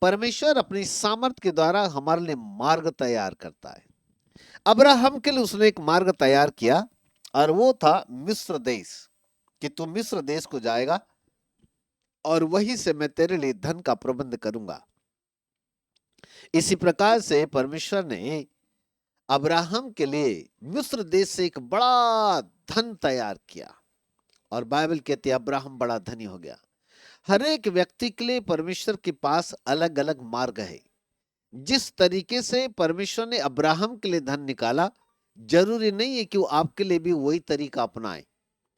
परमेश्वर अपनी सामर्थ के द्वारा हमारे लिए मार्ग तैयार करता है। अब्राहम के लिए उसने एक मार्ग तैयार किया और वो था मिस्र देश, कि तू मिस्र देश को जाएगा और वहीं से मैं तेरे लिए धन का प्रबंध करूंगा। इसी प्रकार से परमेश्वर ने अब्राहम के लिए मिस्र देश से एक बड़ा धन तैयार किया और बाइबल कहती है अब्राहम बड़ा धनी हो गया। हर एक व्यक्ति के लिए परमेश्वर के पास अलग अलग मार्ग है। जिस तरीके से परमेश्वर ने अब्राहम के लिए धन निकाला, जरूरी नहीं है कि वो आपके लिए भी वही तरीका अपनाए,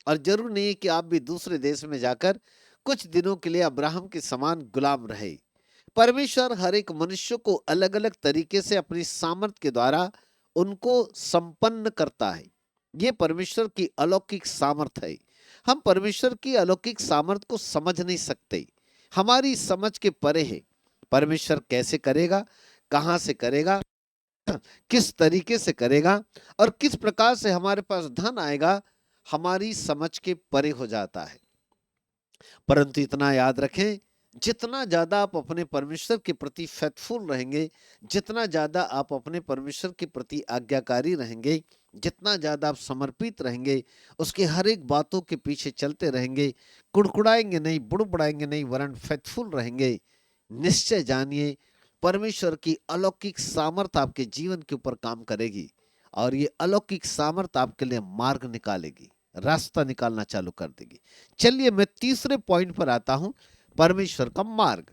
और जरूरी नहीं है कि आप भी दूसरे देश में जाकर कुछ दिनों के लिए अब्राहम के समान गुलाम रहे। परमेश्वर हर एक मनुष्य को अलग अलग तरीके से अपनी सामर्थ के द्वारा उनको संपन्न करता है। ये परमेश्वर की अलौकिक सामर्थ है। हम परमेश्वर की अलौकिक सामर्थ को समझ नहीं सकते, हमारी समझ के परे है। परमेश्वर कैसे करेगा, कहां से करेगा, किस तरीके से करेगा और किस प्रकार से हमारे पास धन आएगा, हमारी समझ के परे हो जाता है। परंतु इतना याद रखें, जितना ज्यादा आप अपने परमेश्वर के प्रति फेथफुल रहेंगे, जितना ज्यादा आप अपने परमेश्वर के प्रति आज्ञाकारी रहेंगे, जितना ज्यादा आप समर्पित रहेंगे, उसके हर एक बातों के पीछे चलते रहेंगे, कुड़कुड़ाएंगे नहीं, बुड़बुड़ाएंगे नहीं, वरन फेथफुल रहेंगे, निश्चय जानिए परमेश्वर की अलौकिक सामर्थ आपके जीवन के ऊपर काम करेगी और ये अलौकिक सामर्थ आपके लिए मार्ग निकालेगी, रास्ता निकालना चालू कर देगी। चलिए मैं तीसरे पॉइंट पर आता हूं, परमेश्वर का मार्ग।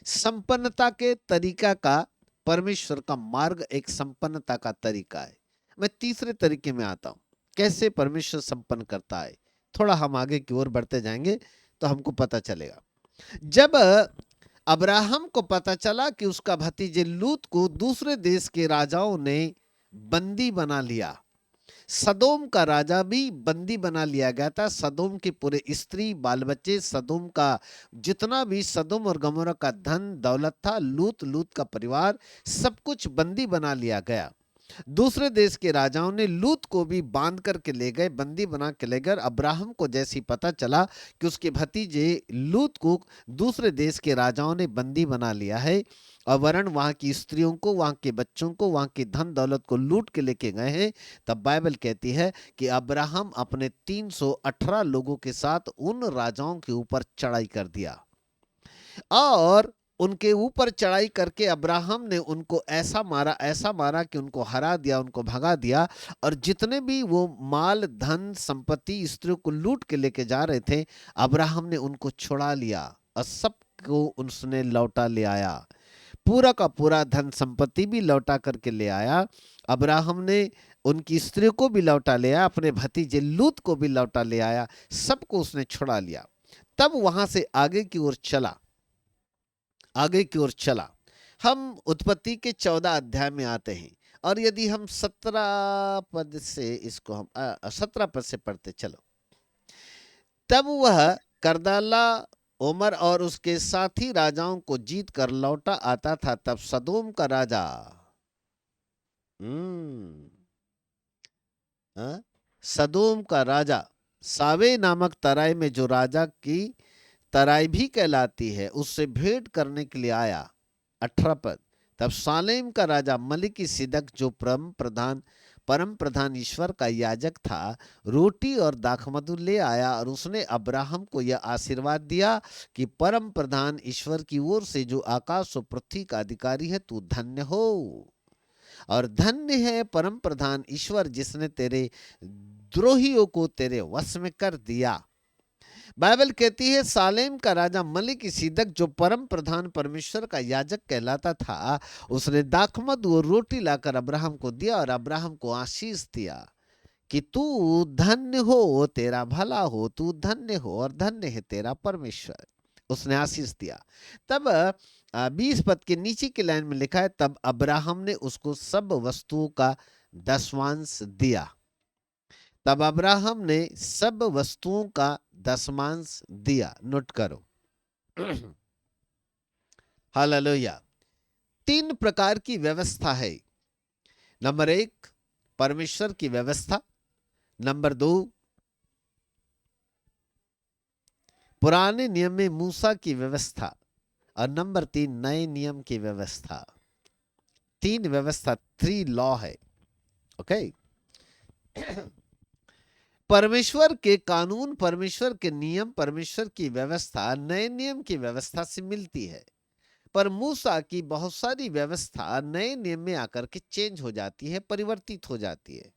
संपन्नता के तरीका का, परमेश्वर का मार्ग एक संपन्नता का तरीका है। मैं तीसरे तरीके में आता हूं, कैसे परमेश्वर संपन्न करता है। थोड़ा हम आगे की ओर बढ़ते जाएंगे तो हमको पता चलेगा। जब अब्राहम को पता चला कि उसका भतीजे लूत को दूसरे देश के राजाओं ने बंदी बना लिया, सदोम का राजा भी बंदी बना लिया गया था, सदोम के पूरे स्त्री बाल बच्चे, सदोम का जितना भी सदोम और गमोरा का धन दौलत था, लूत का परिवार, सब कुछ बंदी बना लिया गया। दूसरे देश के राजाओं ने लूत को भी बांध करके ले गए, बंदी बना के ले गए। अब्राहम को जैसी पता चला कि उसके भतीजे लूत को दूसरे देश के राजाओं ने बंदी बना लिया है और वरन वहां की स्त्रियों को, वहां के बच्चों को, वहां की धन दौलत को लूट के लेके गए हैं, तब बाइबल कहती है कि अब्राहम अपने 318 लोगों के साथ उन राजाओं के ऊपर चढ़ाई कर दिया और उनके ऊपर चढ़ाई करके अब्राहम ने उनको ऐसा मारा कि उनको हरा दिया, उनको भगा दिया। और जितने भी वो माल धन संपत्ति स्त्रियों को लूट के लेके जा रहे थे, अब्राहम ने उनको छुड़ा लिया और सबको उसने लौटा ले आया। पूरा का पूरा धन संपत्ति भी लौटा करके ले आया। अब्राहम ने उनकी स्त्रियों को भी लौटा ले आया, अपने भतीजे लूत को भी लौटा ले आया, सबको उसने छुड़ा लिया। तब वहां से आगे की ओर चला। हम उत्पत्ति के 14 अध्याय में आते हैं और यदि हम 17 पद से इसको हम 17 पद से पढ़ते चलो। तब वह करदाला उमर और उसके साथी राजाओं को जीत कर लौटा आता था। तब सदोम का राजा सदोम का राजा सावे नामक तराई में जो राजा की तराई भी कहलाती है उससे भेंट करने के लिए आया। 18 पद। तब सालेम का राजा मलिकी सिदक जो परम प्रधान ईश्वर का याजक था रोटी और दाखमधु ले आया और उसने अब्राहम को यह आशीर्वाद दिया कि परम प्रधान ईश्वर की ओर से जो आकाश और पृथ्वी का अधिकारी है तू धन्य हो और धन्य है परम प्रधान ईश्वर जिसने तेरे द्रोहियों को तेरे वश में कर दिया। बाइबल कहती है सालेम का राजा मलिक सिदक जो परम प्रधान परमेश्वर का याजक कहलाता था उसने दाखमधु और रोटी लाकर अब्राहम को दिया और अब्राहम को आशीष दिया कि तू धन्य हो, तेरा भला हो, तू धन्य हो और धन्य है तेरा परमेश्वर। उसने आशीष दिया। तब 20 पद के नीचे की लाइन में लिखा है तब अब्राहम ने उसको सब वस्तुओं का दसवांश दिया। तब अब्राहम ने सब वस्तुओं का दसवांश दिया। नोट करो। हालेलुया। 3 प्रकार की व्यवस्था है। नंबर 1 परमेश्वर की व्यवस्था, नंबर 2 पुराने नियम में मूसा की व्यवस्था और नंबर 3 नए नियम की व्यवस्था। 3 व्यवस्था, 3 लॉ है। ओके। परमेश्वर के कानून, परमेश्वर के नियम, परमेश्वर की व्यवस्था नए नियम की व्यवस्था से मिलती है, पर मूसा की बहुत सारी व्यवस्था नए नियम में आकर के चेंज हो जाती है, परिवर्तित हो जाती है।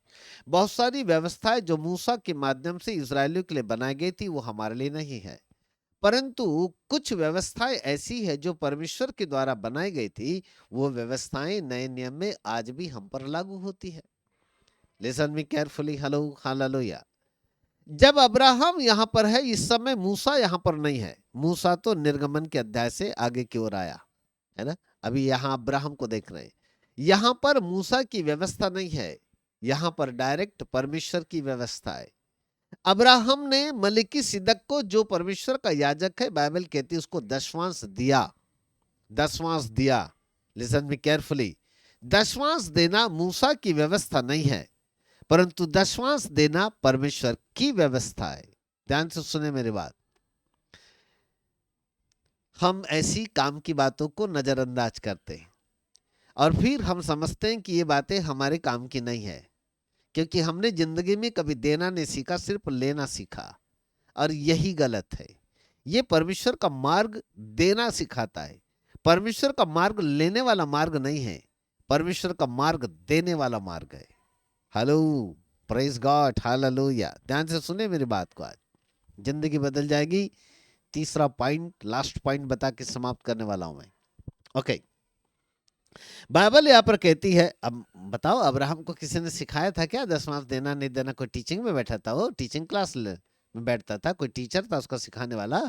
बहुत सारी व्यवस्थाएं जो मूसा के माध्यम से इजरायलियों के लिए बनाई गई थी वो हमारे लिए नहीं है, परंतु कुछ व्यवस्थाएं ऐसी है जो परमेश्वर के द्वारा बनाई गई थी, वो व्यवस्थाएं नए नियम में आज भी हम पर लागू होती है। Listen me carefully. Hello, hallelujah. जब अब्राहम यहां पर है, इस समय मूसा यहां पर नहीं है। मूसा तो निर्गमन के अध्याय से आगे की ओर आया है ना। अभी यहां अब्राहम को देख रहे हैं। यहां पर मूसा की व्यवस्था नहीं है, यहां पर डायरेक्ट परमेश्वर की व्यवस्था है। अब्राहम ने मलिकी सिदक को जो परमेश्वर का याजक है, बाइबल कहती है उसको दसवांश दिया। दसवांश दिया। Listen me carefully. दसवांश देना मूसा की व्यवस्था नहीं है, परंतु दसवांश देना परमेश्वर की व्यवस्था है। ध्यान से सुने मेरी बात। हम ऐसी काम की बातों को नजरअंदाज करते हैं और फिर हम समझते हैं कि ये बातें हमारे काम की नहीं है, क्योंकि हमने जिंदगी में कभी देना नहीं सीखा, सिर्फ लेना सीखा, और यही गलत है। ये परमेश्वर का मार्ग देना सिखाता है। परमेश्वर का मार्ग लेने वाला मार्ग नहीं है, परमेश्वर का मार्ग देने वाला मार्ग है। Hello, praise God, hallelujah. ध्यान से सुने मेरी बात को, आज जिंदगी बदल जाएगी। तीसरा पॉइंट, लास्ट पॉइंट बता के समाप्त करने वाला हूं मैं। ओके। बाइबल यहाँ पर कहती है, अब बताओ अब्राहम को किसी ने सिखाया था क्या दसवांश देना नहीं देना? कोई टीचिंग में बैठा था? वो टीचिंग क्लास में बैठता था? कोई टीचर था उसको सिखाने वाला?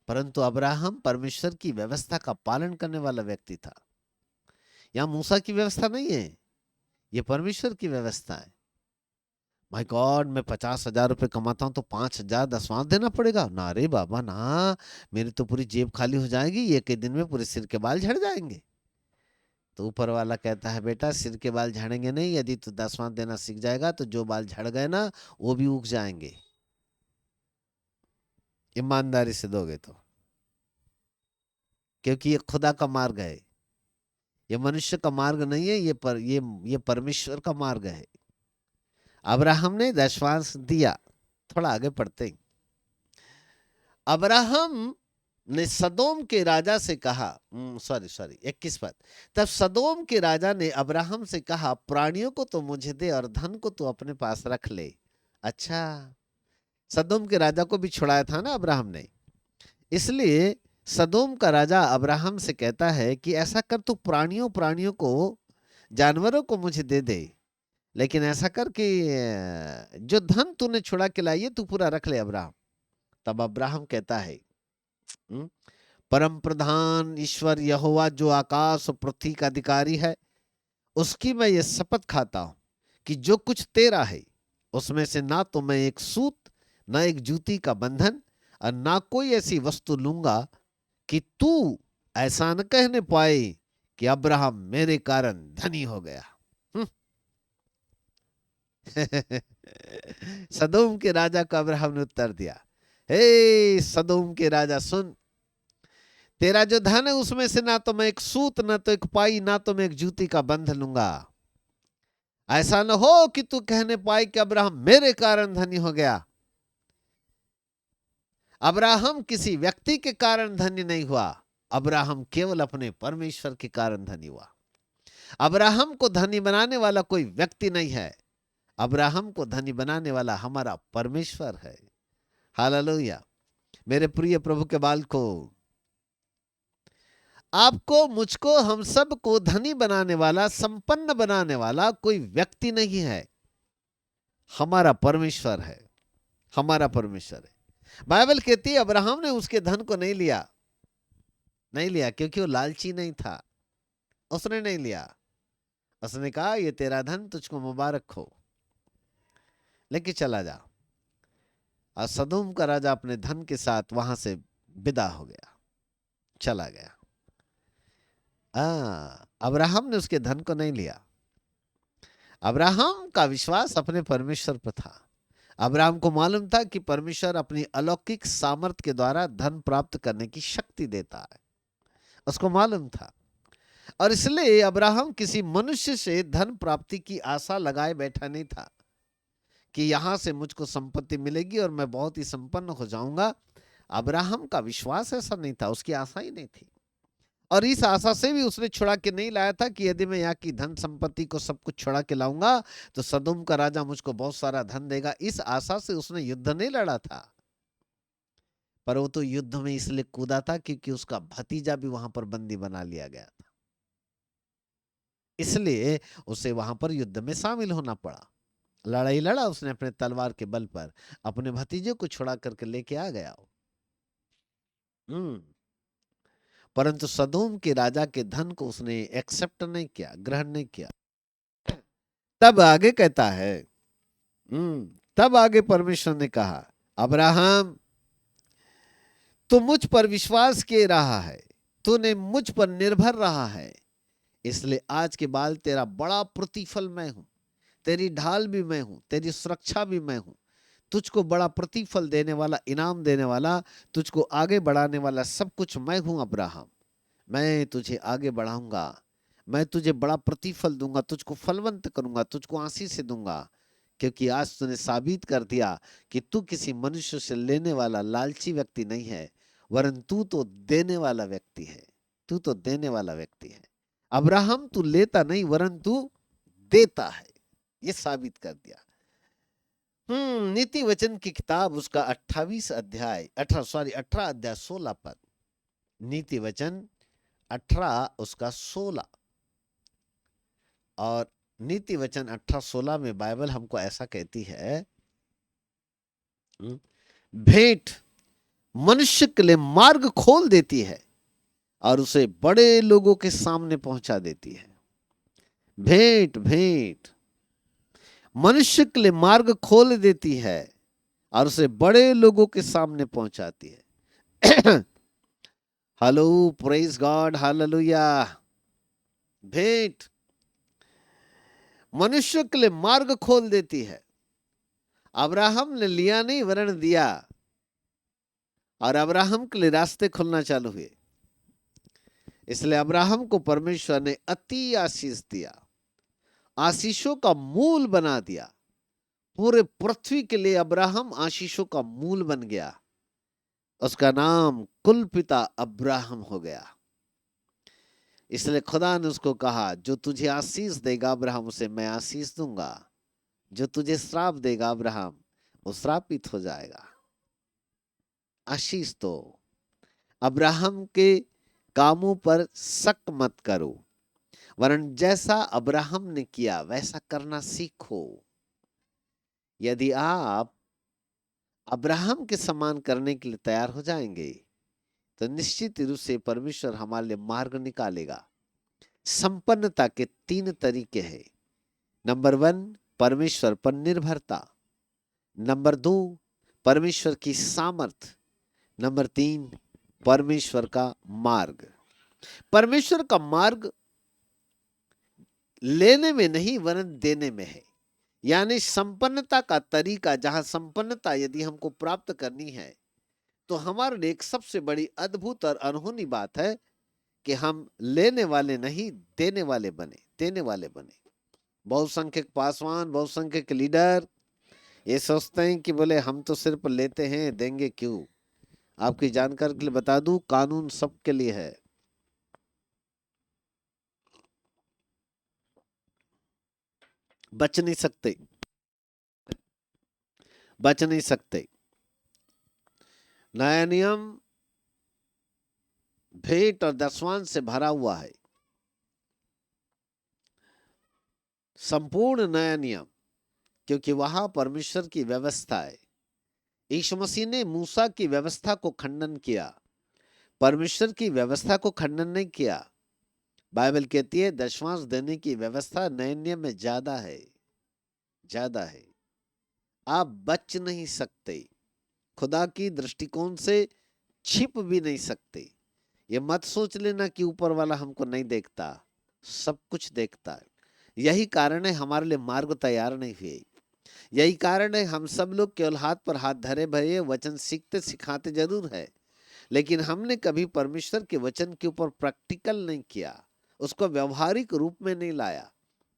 परंतु अब्राहम परमेश्वर की व्यवस्था का पालन करने वाला व्यक्ति था। यहां मूसा की व्यवस्था नहीं है, ये परमेश्वर की व्यवस्था है। माय गॉड, मैं 50,000 रुपए कमाता हूं तो 5,000 दसवांश देना पड़ेगा? ना रे बाबा ना, मेरी तो पूरी जेब खाली हो जाएगी, एक ही दिन में पूरे सिर के बाल झड़ जाएंगे। तो ऊपर वाला कहता है बेटा सिर के बाल झड़ेंगे नहीं, यदि तू दसवांश देना सीख जाएगा तो जो बाल झड़ गए ना वो भी उग जाएंगे, ईमानदारी से दोगे तो। क्योंकि ये खुदा का मार्ग है, ये मनुष्य का मार्ग नहीं है, ये परमेश्वर का मार्ग है। अब्राहम ने दसवांश दिया। थोड़ा आगे पढ़ते हैं। अब्राहम ने सदोम के राजा से कहा, 21 पद। तब सदोम के राजा ने अब्राहम से कहा प्राणियों को तो मुझे दे और धन को तो अपने पास रख ले। अच्छा, सदोम के राजा को भी छुड़ाया था ना अब्राहम ने, इसलिए सदोम का राजा अब्राहम से कहता है कि ऐसा कर तू प्राणियों को, जानवरों को मुझे दे दे, लेकिन ऐसा कर कि जो धन तूने छुड़ा के लाइए तू पूरा रख ले अब्राहम। तब अब्राहम कहता है परम प्रधान ईश्वर यहोवा जो आकाश और पृथ्वी का अधिकारी है, उसकी मैं ये शपथ खाता हूं कि जो कुछ तेरा है उसमें से ना तो मैं एक सूत, ना एक जूती का बंधन और ना कोई ऐसी वस्तु लूंगा कि तू ऐसा न कहने पाए कि अब्राहम मेरे कारण धनी हो गया। सदोम के राजा को अब्राहम ने उत्तर दिया, हे सदोम के राजा सुन, तेरा जो धन है उसमें से ना तो मैं एक सूत, ना तो एक पाई, ना तो मैं एक जूती का बंध लूंगा। ऐसा न हो कि तू कहने पाए कि अब्राहम मेरे कारण धनी हो गया। अब्राहम किसी व्यक्ति के कारण धनी नहीं हुआ, अब्राहम केवल अपने परमेश्वर के कारण धनी हुआ। अब्राहम को धनी बनाने वाला कोई व्यक्ति नहीं है, अब्राहम को धनी बनाने वाला हमारा परमेश्वर है। हालेलुया। मेरे प्रिय प्रभु के बालको, आपको, मुझको, हम सब को धनी बनाने वाला, संपन्न बनाने वाला कोई व्यक्ति नहीं है, हमारा परमेश्वर है, हमारा परमेश्वर है। बाइबल कहती है अब्राहम ने उसके धन को नहीं लिया, नहीं लिया क्योंकि वो लालची नहीं था, उसने नहीं लिया। उसने कहा ये तेरा धन तुझको मुबारक हो, लेके चला जा। और सदोम का राजा अपने धन के साथ वहां से विदा हो गया, चला गया। अब्राहम ने उसके धन को नहीं लिया। अब्राहम का विश्वास अपने परमेश्वर पर था। अब्राहम को मालूम था कि परमेश्वर अपनी अलौकिक सामर्थ्य के द्वारा धन प्राप्त करने की शक्ति देता है, उसको मालूम था। और इसलिए अब्राहम किसी मनुष्य से धन प्राप्ति की आशा लगाए बैठा नहीं था कि यहां से मुझको संपत्ति मिलेगी और मैं बहुत ही संपन्न हो जाऊंगा। अब्राहम का विश्वास ऐसा नहीं था, उसकी आशा ही नहीं थी। और इस आशा से भी उसने छुड़ा के नहीं लाया था कि यदि मैं यहाँ की धन संपत्ति को सब कुछ छुड़ा के लाऊंगा तो सदोम का राजा मुझको बहुत सारा धन देगा। इस आशा से उसने युद्ध नहीं लड़ा था, पर वो तो युद्ध में इसलिए कूदा था क्योंकि उसका भतीजा भी वहां पर बंदी बना लिया गया था, इसलिए उसे वहां पर युद्ध में शामिल होना पड़ा। लड़ाई लड़ा उसने अपने तलवार के बल पर, अपने भतीजे को छुड़ा करके लेके आ गया। परंतु सदोम के राजा के धन को उसने एक्सेप्ट नहीं किया, ग्रहण नहीं किया। तब आगे कहता है, तब आगे परमेश्वर ने कहा, अब्राहम तू मुझ पर विश्वास किए रहा है, तूने मुझ पर निर्भर रहा है, इसलिए आज के बाद तेरा बड़ा प्रतिफल मैं हूं, तेरी ढाल भी मैं हूं, तेरी सुरक्षा भी मैं हूं, तुझको बड़ा प्रतिफल देने वाला, इनाम देने वाला, तुझको आगे बढ़ाने वाला सब कुछ मैं हूं। अब्राहम मैं तुझे आगे बढ़ाऊंगा, मैं तुझे बड़ा प्रतिफल दूंगा, तुझको फलवंत करूंगा, तुझको आशीष से दूंगा, क्योंकि आज तूने साबित कर दिया कि तू किसी मनुष्य से लेने वाला लालची व्यक्ति नहीं है, वरन तू तो देने वाला व्यक्ति है, तू तो देने वाला व्यक्ति है। अब्राहम तू लेता नहीं वरन तू देता है, ये साबित कर दिया। नीति वचन की किताब उसका 18 अध्याय 16 पद, नीति वचन 18 उसका 16, और नीति वचन 18:16 में बाइबल हमको ऐसा कहती है, भेंट मनुष्य के लिए मार्ग खोल देती है और उसे बड़े लोगों के सामने पहुंचा देती है। भेंट भेंट मनुष्य के लिए मार्ग खोल देती है और उसे बड़े लोगों के सामने पहुंचाती है। Hello, praise God, hallelujah. भेंट मनुष्य के लिए मार्ग खोल देती है। अब्राहम ने लिया नहीं वरन दिया, और अब्राहम के लिए रास्ते खुलना चालू हुए। इसलिए अब्राहम को परमेश्वर ने अति आशीष दिया, आशीषों का मूल बना दिया। पूरे पृथ्वी के लिए अब्राहम आशीषों का मूल बन गया। उसका नाम कुल पिता अब्राहम हो गया। इसलिए खुदा ने उसको कहा, जो तुझे आशीष देगा अब्राहम उसे मैं आशीष दूंगा, जो तुझे श्राप देगा अब्राहम वो श्रापित हो जाएगा। आशीष तो अब्राहम के कामों पर शक मत करो, वरन जैसा अब्राहम ने किया वैसा करना सीखो। यदि आप अब्राहम के समान करने के लिए तैयार हो जाएंगे तो निश्चित रूप से परमेश्वर हमारे लिए मार्ग निकालेगा। संपन्नता के 3 तरीके हैं। नंबर 1, परमेश्वर पर निर्भरता। नंबर 2, परमेश्वर की सामर्थ। नंबर 3, परमेश्वर का मार्ग। परमेश्वर का मार्ग लेने में नहीं वरन देने में है। यानी संपन्नता का तरीका, जहां संपन्नता यदि हमको प्राप्त करनी है तो हमारे लिए एक सबसे बड़ी अद्भुत और अनहोनी बात है कि हम लेने वाले नहीं, देने वाले बने, देने वाले बने। बहुसंख्यक पासवान, बहुसंख्यक लीडर ये सोचते हैं कि बोले हम तो सिर्फ लेते हैं, देंगे क्यों। आपकी जानकारी के लिए बता दूं, कानून सबके लिए है। बच नहीं सकते, बच नहीं सकते। नया नियम भेंट और दसवान से भरा हुआ है, संपूर्ण नया नियम, क्योंकि वहां परमेश्वर की व्यवस्था है। यीशु मसीह ने मूसा की व्यवस्था को खंडन किया, परमेश्वर की व्यवस्था को खंडन नहीं किया। बाइबल कहती है दशवांश देने की व्यवस्था नए नियम में ज्यादा है, ज्यादा है। आप बच नहीं सकते, खुदा की दृष्टिकोण से छिप भी नहीं सकते। ये मत सोच लेना कि ऊपर वाला हमको नहीं देखता, सब कुछ देखता है। यही कारण है हमारे लिए मार्ग तैयार नहीं हुए। यही कारण है हम सब लोग केवल हाथ पर हाथ धरे भरे वचन सीखते सिखाते जरूर है, लेकिन हमने कभी परमेश्वर के वचन के ऊपर प्रैक्टिकल नहीं किया, उसको व्यवहारिक रूप में नहीं लाया।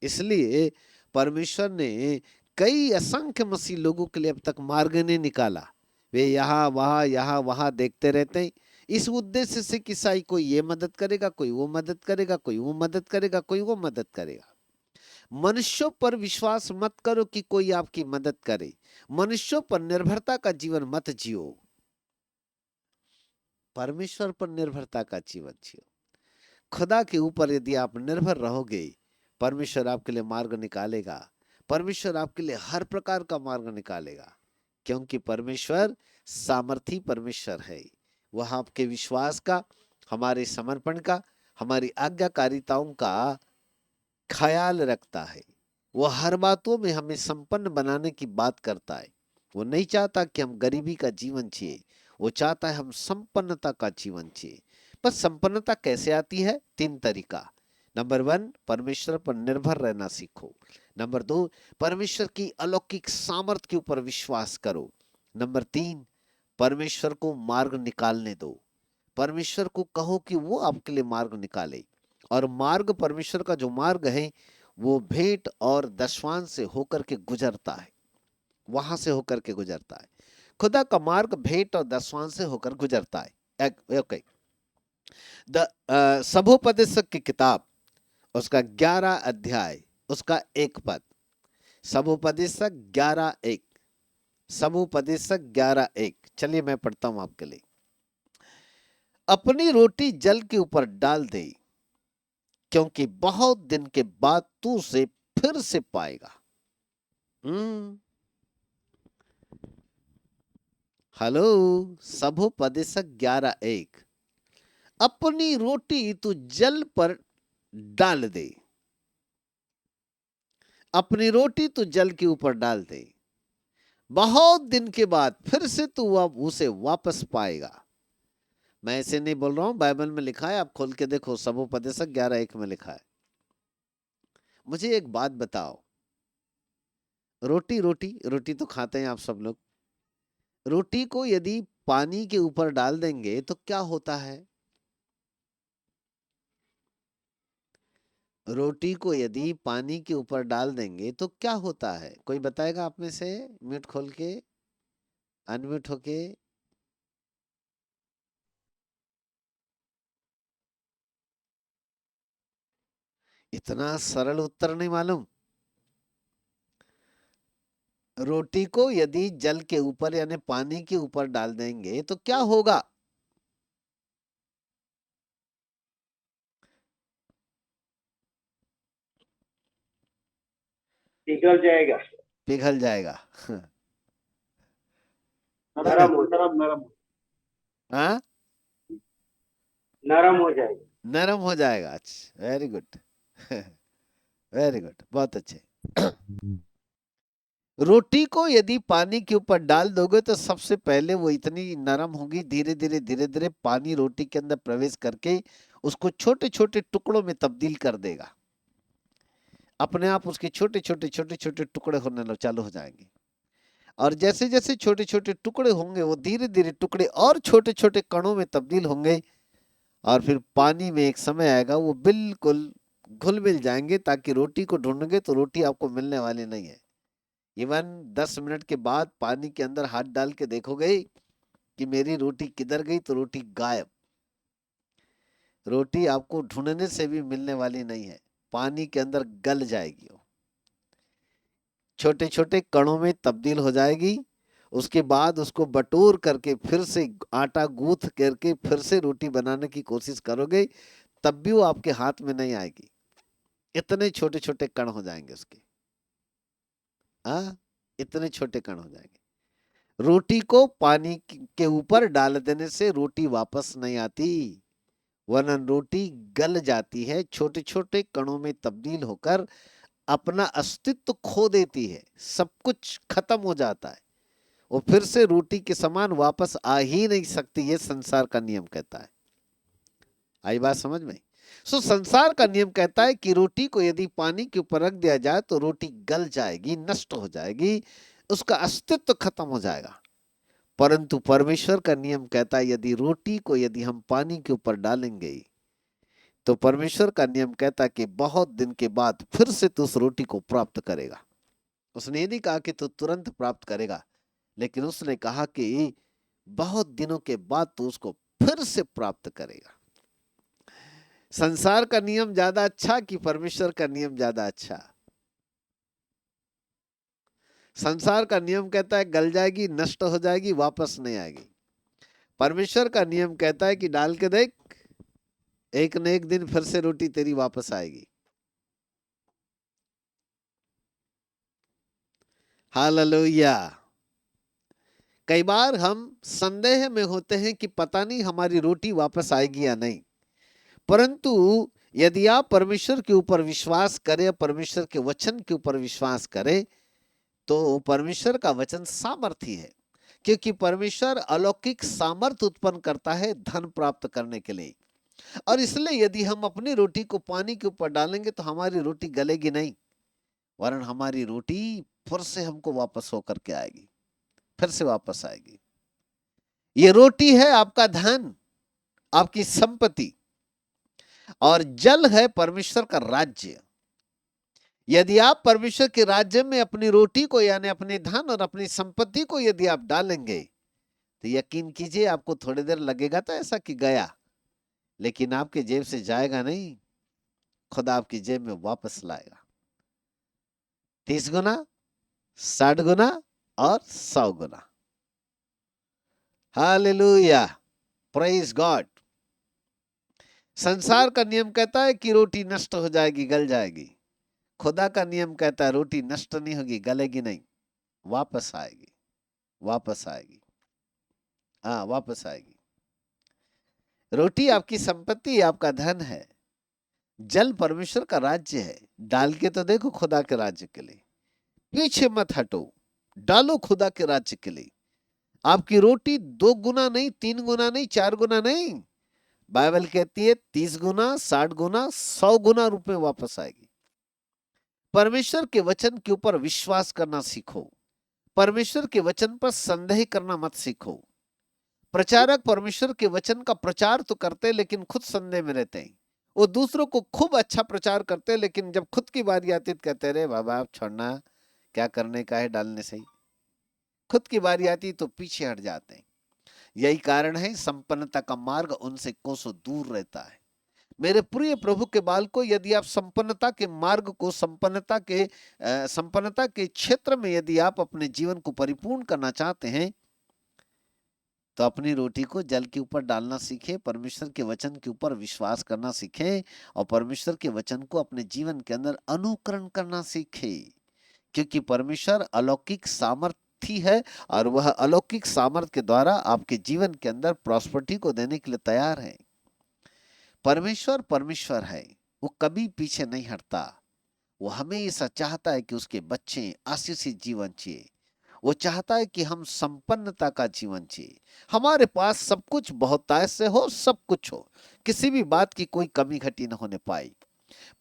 इसलिए परमेश्वर ने कई असंख्य मसीह लोगों के लिए अब तक मार्ग नहीं निकाला। वे यहाँ वहां देखते रहते हैं, इस उद्देश्य से कि साई कोई ये मदद करेगा, कोई वो मदद करेगा, कोई वो मदद करेगा, कोई वो मदद करेगा। मनुष्यों पर विश्वास मत करो कि कोई आपकी मदद करे। मनुष्यों पर निर्भरता का जीवन मत जियो, परमेश्वर पर निर्भरता का जीवन जियो। खुदा के ऊपर यदि आप निर्भर रहोगे, परमेश्वर आपके लिए मार्ग निकालेगा, परमेश्वर आपके लिए हर प्रकार का मार्ग निकालेगा, क्योंकि परमेश्वर सामर्थी परमेश्वर है। वह आपके विश्वास का, हमारे समर्पण का, हमारी आज्ञाकारिताओं का ख्याल रखता है। वो हर बातों में हमें संपन्न बनाने की बात करता है। वो नहीं चाहता कि हम गरीबी का जीवन जिए, वो चाहता है हम संपन्नता का जीवन जिए। बस संपन्नता कैसे आती है? 3 तरीका। नंबर 1, परमेश्वर पर निर्भर रहना सीखो। नंबर 2, परमेश्वर की अलौकिक सामर्थ के ऊपर विश्वास करो। नंबर 3, परमेश्वर को मार्ग निकालने दो। परमेश्वर को कहो कि वो आपके लिए मार्ग निकाले। और मार्ग, परमेश्वर का जो मार्ग है वो भेंट और दशवान से होकर के गुजरता है, वहां से होकर के गुजरता है। खुदा का मार्ग भेंट और दशवान से होकर गुजरता है। ओके, सबोपदेशक की किताब, उसका 11 अध्याय, उसका 1 पद। सबोपदेशक 11:1, सबोपदेशक 11:1। चलिए मैं पढ़ता हूं आपके लिए। अपनी रोटी जल के ऊपर डाल दे, क्योंकि बहुत दिन के बाद तू उसे फिर से पाएगा। हेलो, सबोपदेशक 11:1। अपनी रोटी तू जल पर डाल दे, अपनी रोटी तू जल के ऊपर डाल दे, बहुत दिन के बाद फिर से तू उसे वापस पाएगा। मैं ऐसे नहीं बोल रहा हूं, बाइबल में लिखा है, आप खोल के देखो, सबोपदेशक 11:1 में लिखा है। मुझे एक बात बताओ, रोटी रोटी रोटी तो खाते हैं आप सब लोग। रोटी को यदि पानी के ऊपर डाल देंगे तो क्या होता है? रोटी को यदि पानी के ऊपर डाल देंगे तो क्या होता है? कोई बताएगा आप में से? म्यूट खोल के, अनम्यूट होके। इतना सरल उत्तर नहीं मालूम? रोटी को यदि जल के ऊपर यानी पानी के ऊपर डाल देंगे तो क्या होगा? पिघल जाएगा, पिघल जाएगा। नरम नरम हाँ, नरम हो जाएगा। नरम हो जाएगा। अच्छा, वेरी गुड, वेरी गुड, बहुत अच्छे। रोटी को यदि पानी के ऊपर डाल दोगे तो सबसे पहले वो इतनी नरम होगी, धीरे धीरे पानी रोटी के अंदर प्रवेश करके उसको छोटे छोटे टुकड़ों में तब्दील कर देगा। अपने आप उसके छोटे छोटे छोटे छोटे टुकड़े होने चालू हो जाएंगे। और जैसे जैसे छोटे छोटे टुकड़े होंगे वो धीरे धीरे टुकड़े और छोटे छोटे कणों में तब्दील होंगे, और फिर पानी में एक समय आएगा वो बिल्कुल घुल मिल जाएंगे, ताकि रोटी को ढूंढोगे तो रोटी आपको मिलने वाली नहीं है। इवन 10 मिनट के बाद पानी के अंदर हाथ डाल के देखोगे कि मेरी रोटी किधर गई, तो रोटी गायब। रोटी आपको ढूंढने से भी मिलने वाली नहीं है, पानी के अंदर गल जाएगी, वो छोटे छोटे कणों में तब्दील हो जाएगी। उसके बाद उसको बटोर करके फिर से आटा गूंथ करके फिर से रोटी बनाने की कोशिश करोगे, तब भी वो आपके हाथ में नहीं आएगी, इतने छोटे छोटे कण हो जाएंगे उसके। इतने छोटे कण हो जाएंगे। रोटी को पानी के ऊपर डाल देने से रोटी वापस नहीं आती, वरना रोटी गल जाती है, छोटे छोटे कणों में तब्दील होकर अपना अस्तित्व खो देती है, सब कुछ खत्म हो जाता है, वो फिर से रोटी के समान वापस आ ही नहीं सकती। ये संसार का नियम कहता है। आई बात समझ में? संसार का नियम कहता है कि रोटी को यदि पानी के ऊपर रख दिया जाए तो रोटी गल जाएगी, नष्ट हो जाएगी, उसका अस्तित्व खत्म हो जाएगा। परंतु परमेश्वर का नियम कहता है यदि रोटी को यदि हम पानी के ऊपर डालेंगे तो परमेश्वर का नियम कहता है कि बहुत दिन के बाद फिर से तू उस रोटी को प्राप्त करेगा। उसने ये नहीं कहा कि तू तुरंत प्राप्त करेगा, लेकिन उसने कहा कि बहुत दिनों के बाद तू उसको फिर से प्राप्त करेगा। संसार का नियम ज्यादा अच्छा कि परमेश्वर का नियम ज्यादा अच्छा? संसार का नियम कहता है गल जाएगी, नष्ट हो जाएगी, वापस नहीं आएगी। परमेश्वर का नियम कहता है कि डाल के देख, एक न एक दिन फिर से रोटी तेरी वापस आएगी। हालेलुया। कई बार हम संदेह में होते हैं कि पता नहीं हमारी रोटी वापस आएगी या नहीं, परंतु यदि आप परमेश्वर के ऊपर विश्वास करें, परमेश्वर के वचन के ऊपर विश्वास करें, तो परमेश्वर का वचन सामर्थी है, क्योंकि परमेश्वर अलौकिक सामर्थ उत्पन्न करता है धन प्राप्त करने के लिए। और इसलिए यदि हम अपनी रोटी को पानी के ऊपर डालेंगे तो हमारी रोटी गलेगी नहीं, वरन हमारी रोटी फिर से हमको वापस होकर के आएगी, फिर से वापस आएगी। ये रोटी है आपका धन, आपकी संपत्ति, और जल है परमेश्वर का राज्य। यदि आप परमेश्वर के राज्य में अपनी रोटी को यानी अपने धन और अपनी संपत्ति को यदि आप डालेंगे तो यकीन कीजिए आपको थोड़ी देर लगेगा तो ऐसा कि गया, लेकिन आपके जेब से जाएगा नहीं, खुदा आपकी जेब में वापस लाएगा 30 गुना, 60 गुना और 100 गुना। Hallelujah, praise God. संसार का नियम कहता है कि रोटी नष्ट हो जाएगी, गल जाएगी। खुदा का नियम कहता है रोटी नष्ट नहीं होगी, गलेगी नहीं, वापस आएगी, वापस आएगी। हाँ, वापस आएगी। रोटी आपकी संपत्ति, आपका धन है। जल परमेश्वर का राज्य है। डाल के तो देखो खुदा के राज्य के लिए, पीछे मत हटो, डालो खुदा के राज्य के लिए। आपकी रोटी 2 गुना नहीं, 3 गुना नहीं, 4 गुना नहीं, बाइबल कहती है 30 गुना, 60 गुना, 100 गुना रुपए वापस आएगी। परमेश्वर के वचन के ऊपर विश्वास करना सीखो, परमेश्वर के वचन पर संदेह करना मत सीखो। प्रचारक परमेश्वर के वचन का प्रचार तो करते लेकिन खुद संदेह में रहते हैं। वो दूसरों को खूब अच्छा प्रचार करते, लेकिन जब खुद की बारी आती तो कहते रे बाबा आप छोड़ना, क्या करने का है डालने से ही। खुद की बारी आती तो पीछे हट जाते हैं। यही कारण है संपन्नता का मार्ग उनसे कोसों दूर रहता है। मेरे प्रिय प्रभु के बालकों, यदि आप संपन्नता के मार्ग को, संपन्नता के क्षेत्र में यदि आप अपने जीवन को परिपूर्ण करना चाहते हैं तो अपनी रोटी को जल के ऊपर डालना सीखें, परमेश्वर के वचन के ऊपर विश्वास करना सीखें और परमेश्वर के वचन को अपने जीवन के अंदर अनुकरण करना सीखें, क्योंकि परमेश्वर अलौकिक सामर्थी है और वह अलौकिक सामर्थ के द्वारा आपके जीवन के अंदर प्रॉस्पेरिटी को देने के लिए तैयार है। परमेश्वर है, वो कभी पीछे नहीं हटता। वो हमेशा चाहता है कि उसके बच्चे आशीषित जीवन जिए। वो चाहता है कि हम संपन्नता का जीवन जिए, हमारे पास सब कुछ बहुतायत से हो, सब कुछ हो, किसी भी बात की कोई कमी घटी न होने पाए।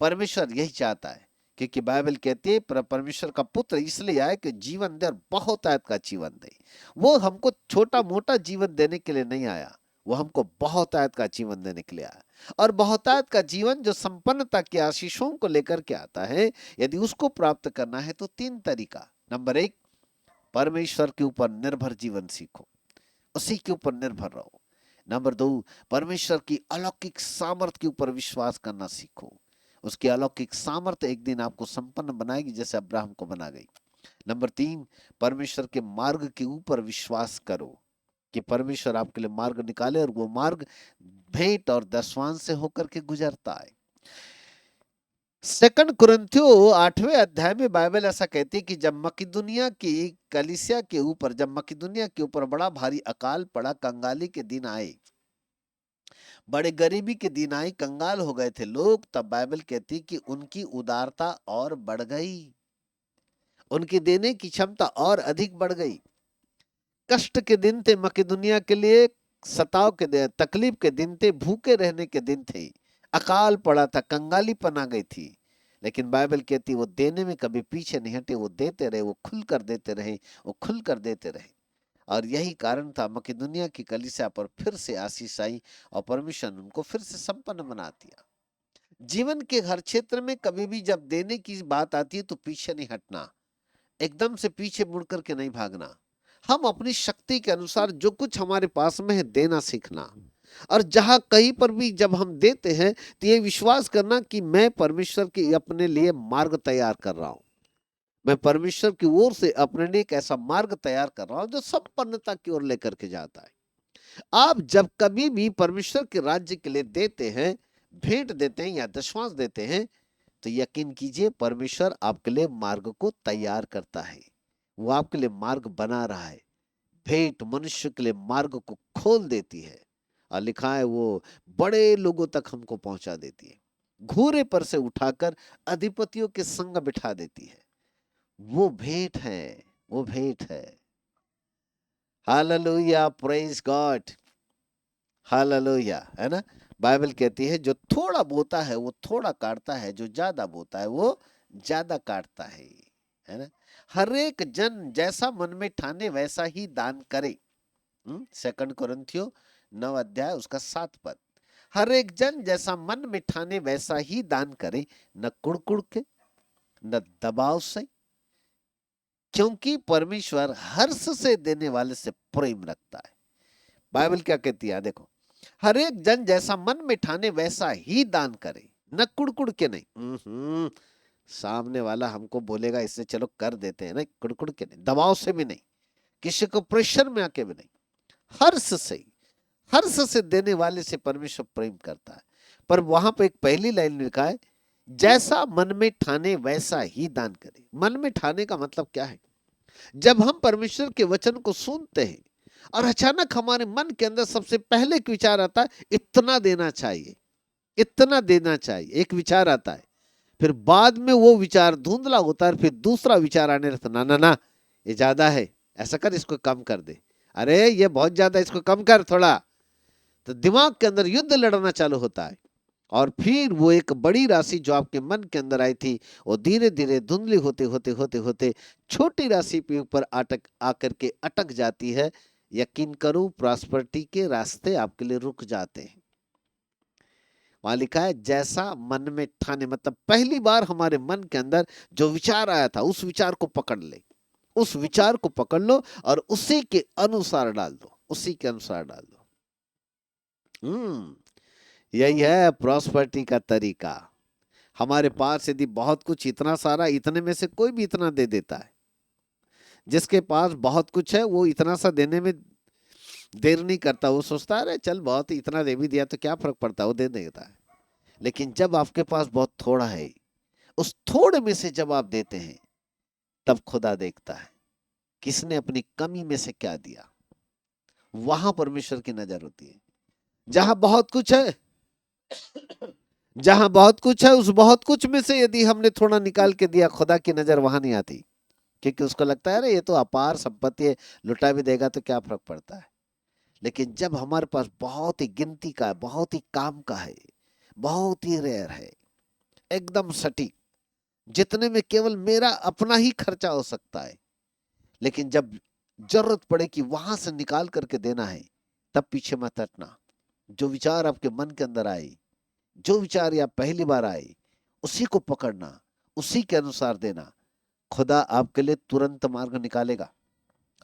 परमेश्वर यही चाहता है क्योंकि बाइबल कहती है परमेश्वर का पुत्र इसलिए आया कि जीवन दे और बहुत आयत का जीवन दे। वो हमको छोटा मोटा जीवन देने के लिए नहीं आया, वो हमको बहुत आयत का जीवन देने के लिए आया। और बहुत आयत का जीवन जो संपन्नता की आशीषों को लेकर के आता है, यदि उसको प्राप्त करना है तो 3 तरीका। नंबर 1, परमेश्वर के ऊपर निर्भर जीवन सीखो, उसी के ऊपर निर्भर रहो। नंबर 2, परमेश्वर की अलौकिक सामर्थ के ऊपर विश्वास करना सीखो। उसकी अलौकिक सामर्थ एक दिन आपको संपन्न बनाएगी जैसे अब्राहम को बना गई। नंबर 3, परमेश्वर के मार्ग के ऊपर विश्वास करो कि परमेश्वर आपके लिए मार्ग निकाले और वो मार्ग भेंट और दशवान से होकर के गुजरता है। 2 कुरिन्थियों 8वें अध्याय में बाइबल ऐसा कहती है कि जब मकिदुनिया की कलीसिया के ऊपर, जब मकिदुनिया के ऊपर बड़ा भारी अकाल पड़ा, कंगाली के दिन आए, बड़े गरीबी के दिन आए, कंगाल हो गए थे लोग, तब बाइबल कहती कि उनकी उदारता और बढ़ गई, उनकी देने की क्षमता और अधिक बढ़ गई। कष्ट के दिन थे मकिदुनिया के लिए, सताव के दिन, तकलीफ के दिन थे, भूखे रहने के दिन थे, अकाल पड़ा था, कंगाली पना गई थी, लेकिन बाइबल कहती वो देने में कभी पीछे नहीं हटे, वो देते रहे, वो खुलकर देते रहे, वो खुलकर देते रहे। और यही कारण था मकिदुनिया की कलीसिया पर फिर से आशीष आई और परमेश्वर ने उनको फिर से संपन्न बना दिया। जीवन के हर क्षेत्र में कभी भी जब देने की बात आती है तो पीछे नहीं हटना, एकदम से पीछे मुड़ करके नहीं भागना। हम अपनी शक्ति के अनुसार जो कुछ हमारे पास में है देना सीखना, और जहां कहीं पर भी जब हम देते हैं तो ये विश्वास करना कि मैं परमेश्वर के अपने लिए मार्ग तैयार कर रहा हूं, मैं परमेश्वर की ओर से अपने लिए एक ऐसा मार्ग तैयार कर रहा हूं जो संपन्नता की ओर लेकर के जाता है। आप जब कभी भी परमेश्वर के राज्य के लिए देते हैं, भेंट देते हैं या दशवांश देते हैं, तो यकीन कीजिए परमेश्वर आपके लिए मार्ग को तैयार करता है, वो आपके लिए मार्ग बना रहा है। भेंट मनुष्य के लिए मार्ग को खोल देती है, और लिखा है वो बड़े लोगों तक हमको पहुंचा देती है, घोड़े पर से उठाकर अधिपतियों के संग बिठा देती है। वो भेंट है, वो भेंट है। हालेलुया, प्रेज गॉड, हालेलुया, है ना। बाइबल कहती है जो थोड़ा बोता है वो थोड़ा काटता है, जो ज्यादा बोता है वो ज्यादा काटता है ना। हर एक जन जैसा मन में ठाने वैसा ही दान करे। 2 कुरिन्थियों 9 अध्याय उसका 7 पद। हर एक जन जैसा मन में ठाने वैसा ही दान करे, न कुड़कुड़ के न दबाव से, क्योंकि परमेश्वर हर्ष से देने वाले से प्रेम रखता है। बाइबल क्या कहती है, देखो, हर एक जन जैसा मन में ठाने वैसा ही दान करे, न कुड़कुड़ के नहीं। सामने वाला हमको बोलेगा इससे चलो कर देते हैं, नहीं, कुड़कुड़ के नहीं, दबाव से भी नहीं, किसी को प्रेशर में आके भी नहीं, हर्ष से देने वाले से परमेश्वर प्रेम करता है। पर वहां पे एक पहली लाइन लिखा है, जैसा मन में ठाने वैसा ही दान करे। मन में ठाने का मतलब क्या है? जब हम परमेश्वर के वचन को सुनते हैं और अचानक हमारे मन के अंदर सबसे पहले एक विचार आता है, इतना देना चाहिए, इतना देना चाहिए, एक विचार आता है। फिर बाद में वो विचार धुंधला होता है, फिर दूसरा विचार आने लगता, ना ना ना ये ज्यादा है, ऐसा कर, इसको कम कर दे, अरे ये बहुत ज्यादा, इसको कम कर थोड़ा। तो दिमाग के अंदर युद्ध लड़ना चालू होता है, और फिर वो एक बड़ी राशि जो आपके मन के अंदर आई थी वो धीरे धीरे धुंधली होते होते होते होते छोटी राशि पे ऊपर आकर के अटक जाती है। यकीन करो प्रॉस्पेरिटी के रास्ते आपके लिए रुक जाते हैं। वहां लिखा है जैसा मन में ठाने, मतलब पहली बार हमारे मन के अंदर जो विचार आया था उस विचार को पकड़ ले, उस विचार को पकड़ लो और उसी के अनुसार डाल दो, उसी के अनुसार डाल दो। यही है प्रॉस्पेरिटी का तरीका। हमारे पास यदि बहुत कुछ, इतना सारा, इतने में से कोई भी इतना दे देता है। जिसके पास बहुत कुछ है वो इतना सा देने में देर नहीं करता, वो सोचता है अरे चल बहुत इतना दे भी दिया तो क्या फर्क पड़ता है, वो दे देता है। लेकिन जब आपके पास बहुत थोड़ा है, उस थोड़े में से जब आप देते हैं तब खुदा देखता है किसने अपनी कमी में से क्या दिया। वहां परमेश्वर की नजर होती है। जहां बहुत कुछ है, जहां बहुत कुछ है, उस बहुत कुछ में से यदि हमने थोड़ा निकाल के दिया, खुदा की नजर वहां नहीं आती, क्योंकि उसको लगता है अरे ये तो अपार संपत्ति है, लुटा भी देगा तो क्या फर्क पड़ता है। लेकिन जब हमारे पास बहुत ही गिनती का है, बहुत ही काम का है, बहुत ही रेयर है, एकदम सटीक, जितने में केवल मेरा अपना ही खर्चा हो सकता है, लेकिन जब जरूरत पड़े कि वहां से निकाल करके देना है, तब पीछे मत हटना। जो विचार आपके मन के अंदर आए, जो विचार या पहली बार आए, उसी को पकड़ना, उसी के अनुसार देना। खुदा आपके लिए तुरंत मार्ग निकालेगा,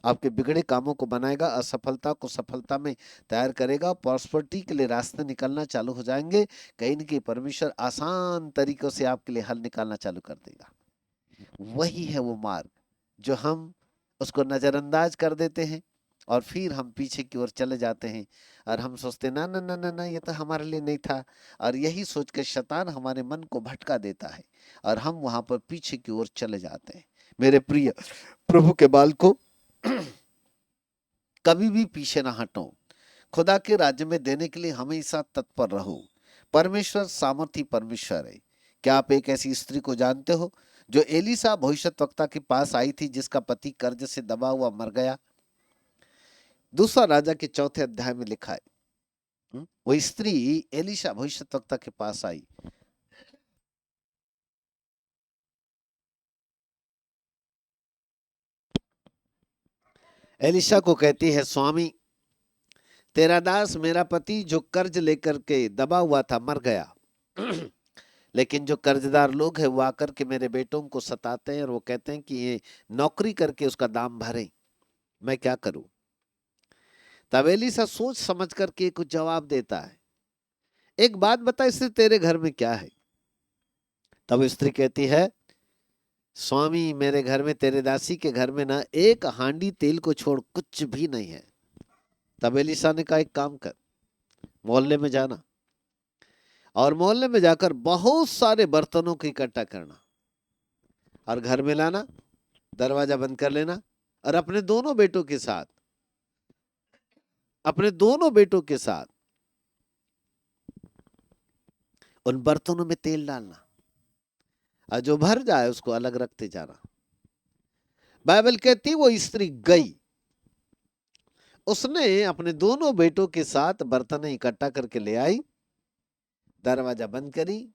आपके बिगड़े कामों को बनाएगा, असफलता को सफलता में तैयार करेगा, प्रॉस्पेरिटी के लिए रास्ते निकलना चालू हो जाएंगे। कहीं न कहीं परमेश्वर आसान तरीकों से आपके लिए हल निकालना चालू कर देगा। वही है वो मार्ग जो हम उसको नजरअंदाज कर देते हैं और फिर हम पीछे की ओर चले जाते हैं और हम सोचते ना ना ना ना ना, ये तो हमारे लिए नहीं था। और यही सोच के शैतान हमारे मन को भटका देता है और हम वहां पर पीछे की ओर चले जाते हैं। मेरे प्रिय प्रभु के बालकों, कभी भी पीछे ना हटो। खुदा के राज्य में देने के लिए हमेशा तत्पर रहो। परमेश्वर सामर्थी परमेश्वर है। क्या आप एक ऐसी स्त्री को जानते हो जो एलीसा भविष्यद्वक्ता के पास आई थी, जिसका पति कर्ज से दबा हुआ मर गया? दूसरा राजा के 4 अध्याय में लिखा है। वो स्त्री एलीशा भविष्यद्वक्ता के पास आई। एलीशा को कहती है, स्वामी, तेरा दास मेरा पति जो कर्ज लेकर के दबा हुआ था मर गया, लेकिन जो कर्जदार लोग हैं वो आकर के मेरे बेटों को सताते हैं और वो कहते हैं कि ये नौकरी करके उसका दाम भरे, मैं क्या करूं? तब एलीशा सोच समझ करके कुछ जवाब देता है। एक बात बता, इससे तेरे घर में क्या है? तब स्त्री कहती है, स्वामी, मेरे घर में, तेरे दासी के घर में ना एक हांडी तेल को छोड़ कुछ भी नहीं है। तब एलीशा ने कहा, एक काम कर, मोहल्ले में जाना और मोहल्ले में जाकर बहुत सारे बर्तनों को इकट्ठा करना और घर में लाना, दरवाजा बंद कर लेना और अपने दोनों बेटों के साथ उन बर्तनों में तेल डालना और जो भर जाए उसको अलग रखते जाना। बाइबल कहती वो स्त्री गई, उसने अपने दोनों बेटों के साथ बर्तन इकट्ठा करके ले आई, दरवाजा बंद करी,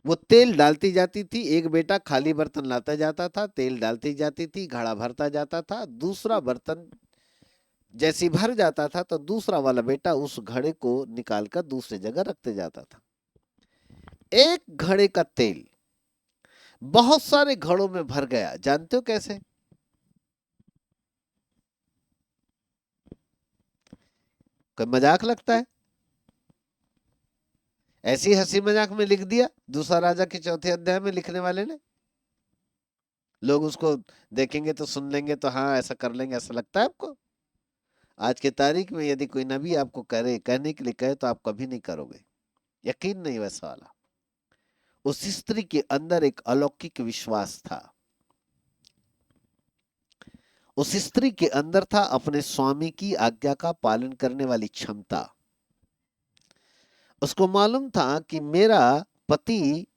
वो तेल डालती जाती थी। एक बेटा खाली बर्तन लाता जाता था, तेल डालती जाती थी, घड़ा भरता जाता था। दूसरा बर्तन जैसे भर जाता था तो दूसरा वाला बेटा उस घड़े को निकालकर दूसरी जगह रखते जाता था। एक घड़े का तेल बहुत सारे घड़ों में भर गया। जानते हो कैसे? कोई मजाक लगता है? ऐसी हंसी मजाक में लिख दिया दूसरा राजा के 4 अध्याय में लिखने वाले ने। लोग उसको देखेंगे तो सुन लेंगे तो हाँ ऐसा कर लेंगे, ऐसा लगता है आपको? आज के तारीख में यदि कोई नबी आपको कहने के लिए कहे तो आप कभी नहीं करोगे। यकीन नहीं वैसा वाला। उस स्त्री के अंदर एक अलौकिक विश्वास था। उस स्त्री के अंदर था अपने स्वामी की आज्ञा का पालन करने वाली क्षमता। उसको मालूम था कि मेरा पति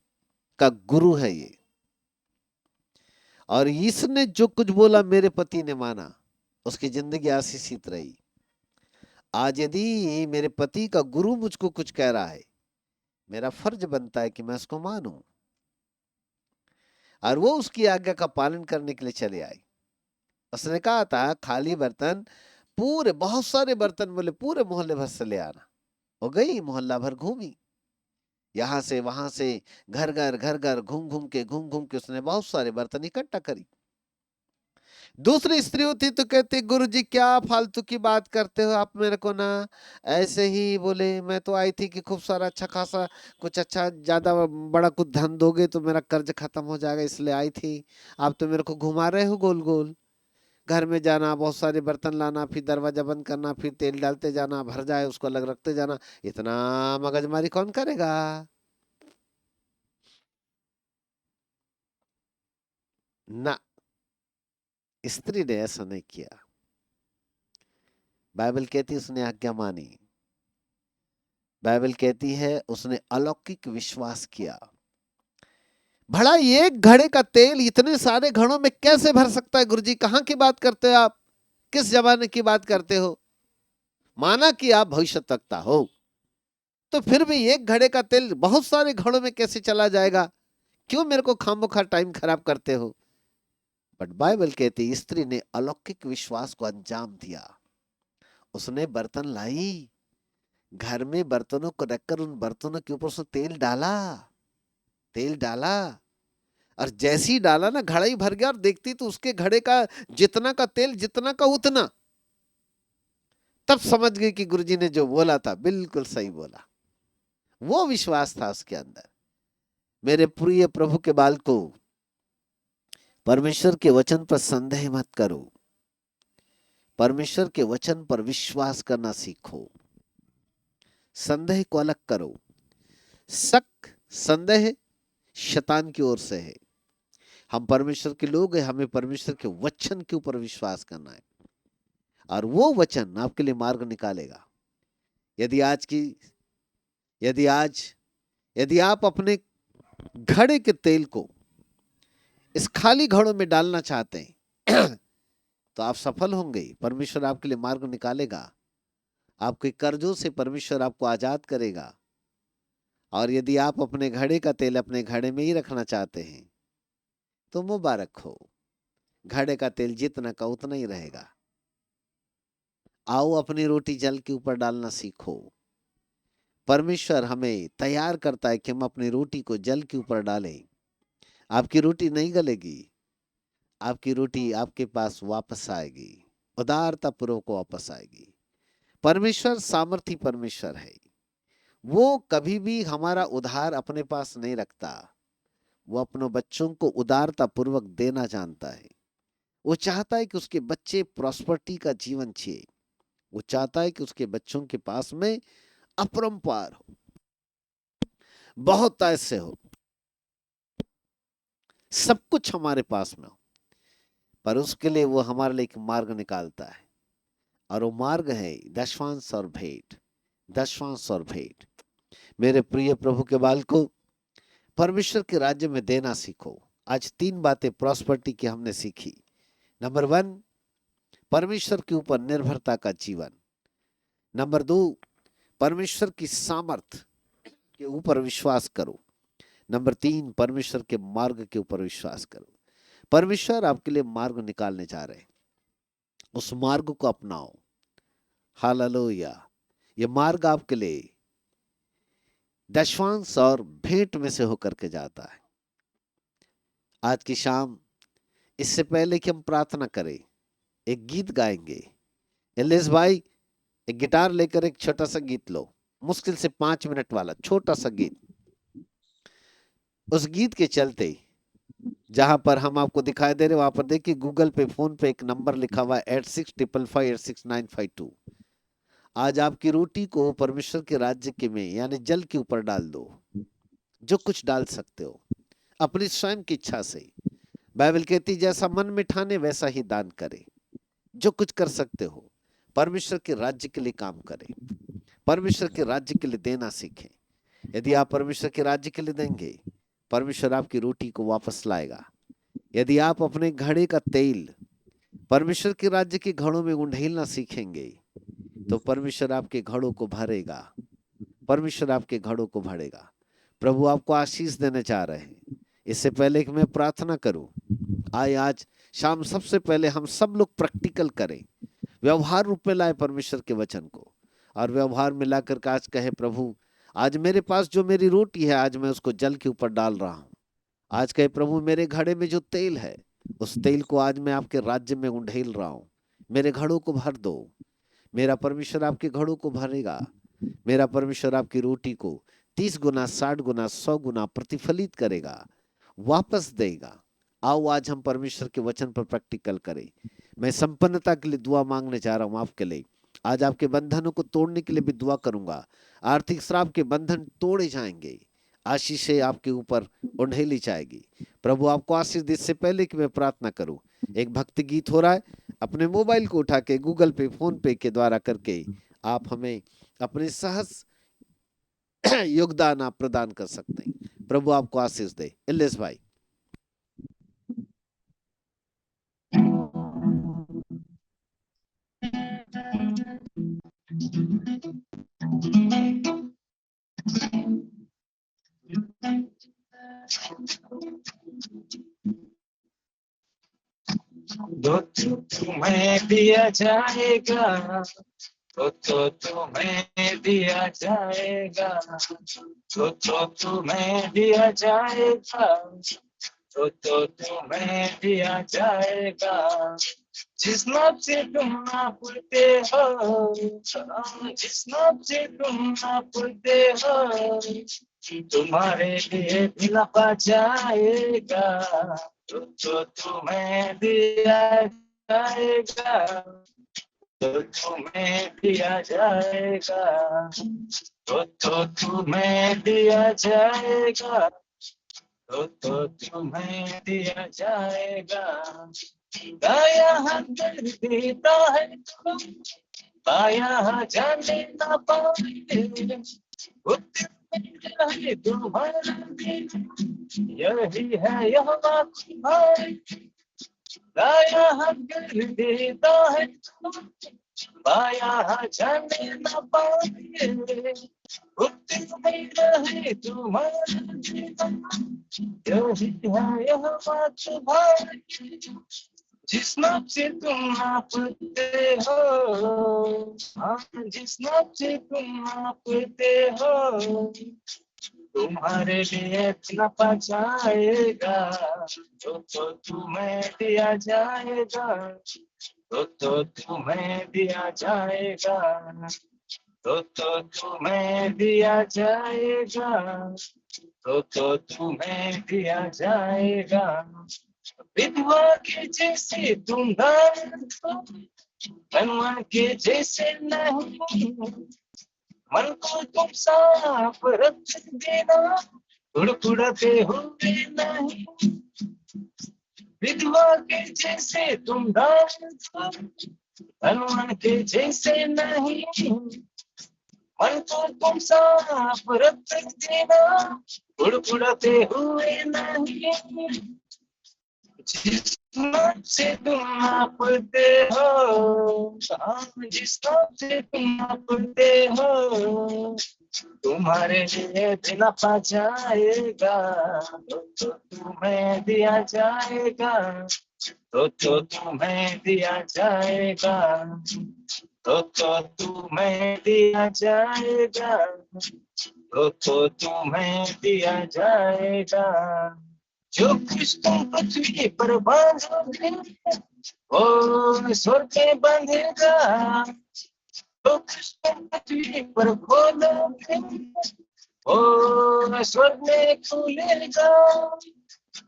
का गुरु है ये, और इसने जो कुछ बोला मेरे पति ने माना, उसकी जिंदगी आशीषित रही। आज यदि मेरे पति का गुरु मुझको कुछ कह रहा है, मेरा फर्ज बनता है कि मैं उसको मानूं। और वो उसकी आज्ञा का पालन करने के लिए चले आई। उसने कहा था खाली बर्तन पूरे, बहुत सारे बर्तन बोले पूरे मोहल्ले भर से ले आना। वो गई, मोहल्ला भर घूमी, यहां से वहां से, घर घर घूम घूम के उसने बहुत सारे बर्तन इकट्ठा करी। दूसरी स्त्री होती तो कहती, गुरुजी क्या फालतू की बात करते हो आप, मेरे को ना ऐसे ही बोले, मैं तो आई थी कि खूब सारा अच्छा खासा कुछ अच्छा ज्यादा बड़ा कुछ धन दोगे तो मेरा कर्ज खत्म हो जाएगा, इसलिए आई थी। आप तो मेरे को घुमा रहे हो गोल गोल। घर में जाना, बहुत सारे बर्तन लाना, फिर दरवाजा बंद करना, फिर तेल डालते जाना, भर जाए उसको अलग रखते जाना। इतना मगजमारी कौन करेगा? ना, स्त्री ने ऐसा नहीं किया। बाइबल कहती उसने आज्ञा मानी। बाइबल कहती है उसने अलौकिक विश्वास किया। भला एक घड़े का तेल इतने सारे घड़ों में कैसे भर सकता है? गुरुजी कहां की बात करते हो आप? किस जमाने की बात करते हो? माना कि आप भविष्यद्वक्ता हो, तो फिर भी एक घड़े का तेल बहुत सारे घड़ों में कैसे चला जाएगा? क्यों मेरे को खामोखा टाइम खराब करते हो? बट बाइबल कहती स्त्री ने अलौकिक विश्वास को अंजाम दिया। उसने बर्तन लाई, घर में बर्तनों को रखकर उन बर्तनों के ऊपर उसने तेल डाला, तेल डाला, और जैसे ही डाला ना घड़ा ही भर गया, और देखती तो उसके घड़े का जितना का तेल जितना का उतना। तब समझ गई कि गुरुजी ने जो बोला था बिल्कुल सही बोला। वो विश्वास था उसके अंदर। मेरे प्रिय प्रभु के बालकों, परमेश्वर के वचन पर संदेह मत करो, परमेश्वर के वचन पर विश्वास करना सीखो। संदेह को अलग करो। शक, संदेह शैतान की ओर से है। हम परमेश्वर के लोग हैं, हमें परमेश्वर के वचन के ऊपर विश्वास करना है, और वो वचन आपके लिए मार्ग निकालेगा। यदि आप अपने घड़े के तेल को इस खाली घड़ों में डालना चाहते हैं तो आप सफल होंगे। परमेश्वर आपके लिए मार्ग निकालेगा। आपके कर्जों से परमेश्वर आपको आजाद करेगा। और यदि आप अपने घड़े का तेल अपने घड़े में ही रखना चाहते हैं तो मुबारक हो, घड़े का तेल जितना का उतना ही रहेगा। आओ अपनी रोटी जल के ऊपर डालना सीखो। परमेश्वर हमें तैयार करता है कि हम अपनी रोटी को जल के ऊपर डालें। आपकी रोटी नहीं गलेगी, आपकी रोटी आपके पास वापस आएगी, उदारता पूर्वक वापस आएगी। परमेश्वर सामर्थी परमेश्वर है। वो कभी भी हमारा उधार अपने पास नहीं रखता। वो अपनों बच्चों को उदारता पूर्वक देना जानता है। वो चाहता है कि उसके बच्चे प्रॉस्पर्टी का जीवन जिए। वो चाहता है कि उसके बच्चों के पास में अपरंपार हो, बहुत ऐसे हो, सब कुछ हमारे पास में हो। पर उसके लिए वो हमारे लिए एक मार्ग निकालता है, और वो मार्ग है दशवांश और भेंट। दशवांश और भेंट। मेरे प्रिय प्रभु के बालकों, परमेश्वर के राज्य में देना सीखो। आज 3 बातें प्रॉस्पर्टी की हमने सीखी। नंबर 1, परमेश्वर के ऊपर निर्भरता का जीवन। नंबर 2, परमेश्वर की सामर्थ के ऊपर विश्वास करो। नंबर 3, परमेश्वर के मार्ग के ऊपर विश्वास करो। परमेश्वर आपके लिए मार्ग निकालने जा रहे हैं, उस मार्ग को अपनाओ। हालेलुया। ये मार्ग आपके लिए दशवांश और भेंट में से होकर के जाता है। आज की शाम, इससे पहले कि हम प्रार्थना करें, एक गीत गाएंगे। एलिस भाई, एक गिटार लेकर एक छोटा सा गीत लो, मुश्किल से 5 मिनट वाला छोटा सा गीत। उस गीत के चलते जहां पर हम आपको दिखाई दे रहे, वहां पर देखिए गूगल पे, फोन पे एक नंबर लिखा हुआ है 8655866952। आज आपकी रोटी को परमेश्वर के राज्य के में यानी जल के ऊपर डाल दो। जो कुछ डाल सकते हो अपनी स्वयं की इच्छा से। बाइबल कहती जैसा मन में ठाने वैसा ही दान करे। जो कुछ कर सकते हो परमेश्वर के राज्य के लिए काम करें, परमेश्वर के राज्य के लिए देना सीखें। यदि आप परमेश्वर के राज्य के लिए देंगे, परमेश्वर आपकी रोटी को वापस लाएगा। यदि आप अपने घड़े का तेल परमेश्वर के राज्य के घड़ों में उंडेलना सीखेंगे, तो परमेश्वर आपके घड़ों को भरेगा। परमेश्वर आपके घड़ों को भरेगा। प्रभु आपको आशीष देने चाह रहे हैं। इससे पहले कि मैं प्रार्थना करूं, आए आज शाम सबसे पहले हम सब लोग प्रैक्टिकल करें, व्यवहार रूप में लाए परमेश्वर के वचन को, और व्यवहार में लाकर के आज कहे, प्रभु आज मेरे पास जो मेरी रोटी है, आज मैं उसको जल के ऊपर डाल रहा हूं। आज कहे, प्रभु मेरे घड़े में जो तेल है, उस तेल को आज मैं आपके राज्य में उंडेल रहा हूं। मेरे घड़ों को भर दो। मेरा परमेश्वर आपके घड़ों को भरेगा। मेरा परमेश्वर आपकी रोटी को 30 गुना, 60 गुना, 100 गुना प्रतिफलित करेगा, वापस देगा। आओ आज हम परमेश्वर के वचन पर प्रैक्टिकल करें। मैं संपन्नता के लिए दुआ मांगने जा रहा हूं आपके लिए। आज आपके बंधनों को तोड़ने के लिए भी दुआ करूंगा। आर्थिक श्राप के बंधन तोड़े जाएंगे, आशीषें आपके ऊपर उंडेली जाएगी। प्रभु आपको आशीष दे। इससे पहले कि मैं प्रार्थना करूं, एक भक्ति गीत हो रहा है। अपने मोबाइल को उठा के गूगल पे, फोन पे के द्वारा करके आप हमें अपने सहज योगदान आप प्रदान कर सकते हैं। प्रभु आपको आशीष दे। इल्लेस भाई। जो तुम्हें दिया जाएगा तो तुम्हें दिया जाएगा, तो तुम्हें दिया जाएगा, तो तुम्हें दिया जाएगा। जिस नाप से तुम नापते हो, जिस नाप से तुम नापते हो, तुम्हारे लिए भी नापा जाएगा, तो तुम्हें दिया जाएगा, तो तुम्हें दिया जाएगा, तो तुम्हें दिया जाएगा, तो तुम्हें दिया जाएगा। दाया हाथ कर देता है तो बाया हाथ जाने ना पाए, है तुम्हारा दिन, यही है यह बात तुम्हारी। दाया हाथ कर देता है तो बाया हाथ जाने ना पाए, है तुम्हारा दिन, यही है यह बात तुम्हारी। जिस नाप से तुम नापते हो, हाँ जिस नाप से तुम नापते हो, तुम्हारे लिए नापा जाएगा, तो तुम्हें दिया जाएगा, तो तुम्हें दिया जाएगा, तो तुम्हें दिया जाएगा, तो तुम्हें दिया जाएगा। विधवा के जैसे तुम दान दो, धनवान के जैसे नहीं, मन को तुम साफ रख देना, कुड़कुड़ाते हुए नहीं। विधवा के जैसे तुम दान दो, धनवान के जैसे नहीं, मन को तुम साफ रख देना, कुड़कुड़ाते हुए नहीं। जिस नाप से तुम नापते हो, जिस नाप से तुम नापते हो, तुम्हारे लिए भी नापा जाएगा, तो तुम्हें दिया जाएगा, तो तुम्हें दिया जाएगा, तो तुम्हें दिया जाएगा, तो तुम्हें दिया जाएगा। जो कुछ तुम पृथ्वी पर बांधोगे वो स्वर्ग में बांधेगा, जो कुछ तुम पृथ्वी पर खोलोगे वो स्वर्ग में खुलेगा।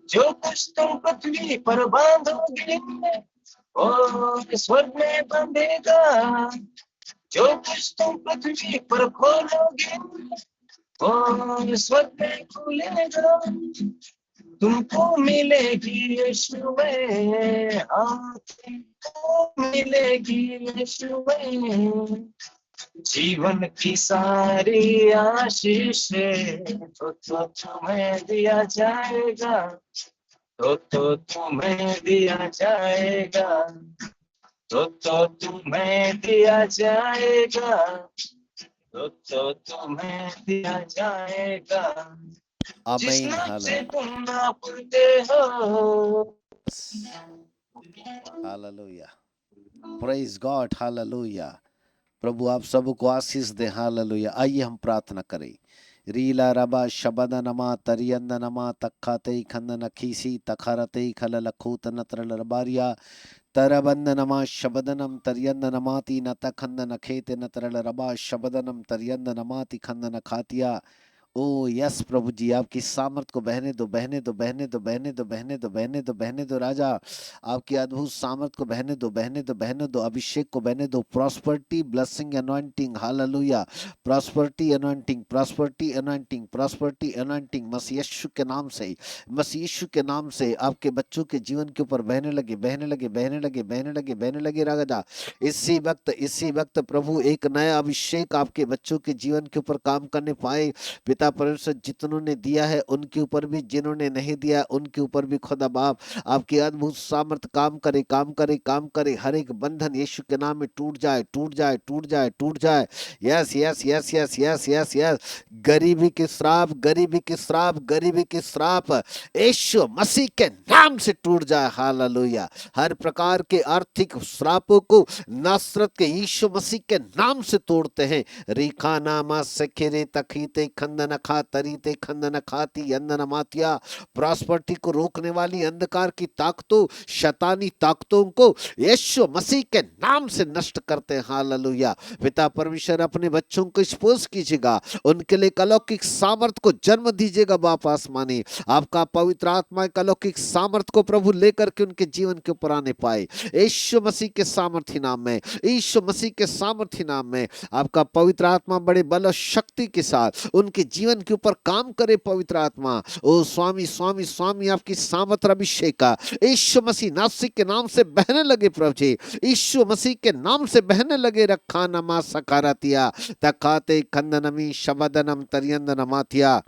जो कुछ तुम पृथ्वी पर बांधोगे वो स्वर्ग में बांधेगा, जो कुछ तुम पृथ्वी पर खोलोगे वो स्वर्ग में खुलेगा। तुमको मिलेगी यीशु में, तुमको मिलेगी यीशु में, जीवन की सारी आशीष, तो तुम्हें दिया जाएगा, तो तुम्हें दिया जाएगा, तो तुम्हें दिया जाएगा, तो तुम्हें दिया जाएगा। जिस आमीन। नाप से हालेलुया। तुम नापते हो। हालेलुया। Praise God. हालेलुया। प्रभु आप सबको आशीष दे। हालेलुया। आइए हम प्रार्थना करें। रीला रबा शबद नमा तरियंद नमा तखाते खंद नखीसी तखारते खल लखूत नत्र रबारिया तरबंद नमा शबदनम तरियंद नमाति न तखंद नखेते नत्र रबा शबदनम तरियंद नमाति खंद नखातिया। ओ यस प्रभु जी, आपकी सामर्थ को बहने दो, बहने दो, बहने दो, बहने दो, बहने दो, बहने दो, बहने दो राजा। आपकी अद्भुत सामर्थ को बहने दो, बहने दो, बहने दो। अभिषेक को बहने दो। Prosperity, blessing, anointing. Hallelujah. Prosperity, anointing, prosperity, anointing, prosperity, anointing. मसीह यीशु के नाम से, मसीह यीशु के नाम से आपके बच्चों के जीवन के ऊपर बहने लगे, बहने लगे, बहने लगे, बहने लगे, बहने लगे राजा। इसी वक्त प्रभु एक नया अभिषेक आपके बच्चों के जीवन के ऊपर काम करने पाए। पिता पिता परमेश्वर जितनों ने दिया है उनके ऊपर भी, जिन्होंने नहीं दिया उनके ऊपर भी खुदा बाप आपकी अद्भुत सामर्थ काम करे, काम करे, काम करे। हर एक बंधन यीशु के नाम में टूट जाए, टूट जाए, टूट जाए, टूट जाए। Yes yes yes yes yes yes yes. गरीबी के श्राप, गरीबी के श्राप, गरीबी के श्राप यीशु मसीह के नाम से टूट जाए। हालेलुया। हर प्रकार के आर्थिक श्रापों को नासरत के यीशु मसीह के नाम से तोड़ते हैं। रीखा नामा सखेरे तखीते खंदन खा तरीते खंदन खाती अंदन मातिया। प्रॉस्पर्टी को रोकने वाली अंधकार की ताकतों, शैतानी ताकतों को यीशु मसीह के नाम से नष्ट करते हैं। हालेलुया। पिता परमेश्वर अपने बच्चों को स्पोर्स कीजिएगा, उनके लिए अलौकिक सामर्थ को जन्म दीजिएगा। बाप आसमानी, आपका पवित्र आत्मा एक अलौकिक सामर्थ को प्रभु लेकर के उनके जीवन के ऊपर आने पाए। यीशु मसीह के सामर्थी नाम में, यीशु मसीह के सामर्थी नाम में आपका पवित्र आत्मा बड़े बल और शक्ति के साथ उनके जीवन के ऊपर काम करे। पवित्र आत्मा, ओ स्वामी स्वामी स्वामी, आपकी सामर्थ अभिषेक का यीशु मसीह नासिक के नाम से बहने लगे। प्रभु जी, यीशु मसीह के नाम से बहने लगे। रखा नमा सकारातिया तकाते खंदनमी शबदनम तरियंदनमातिया।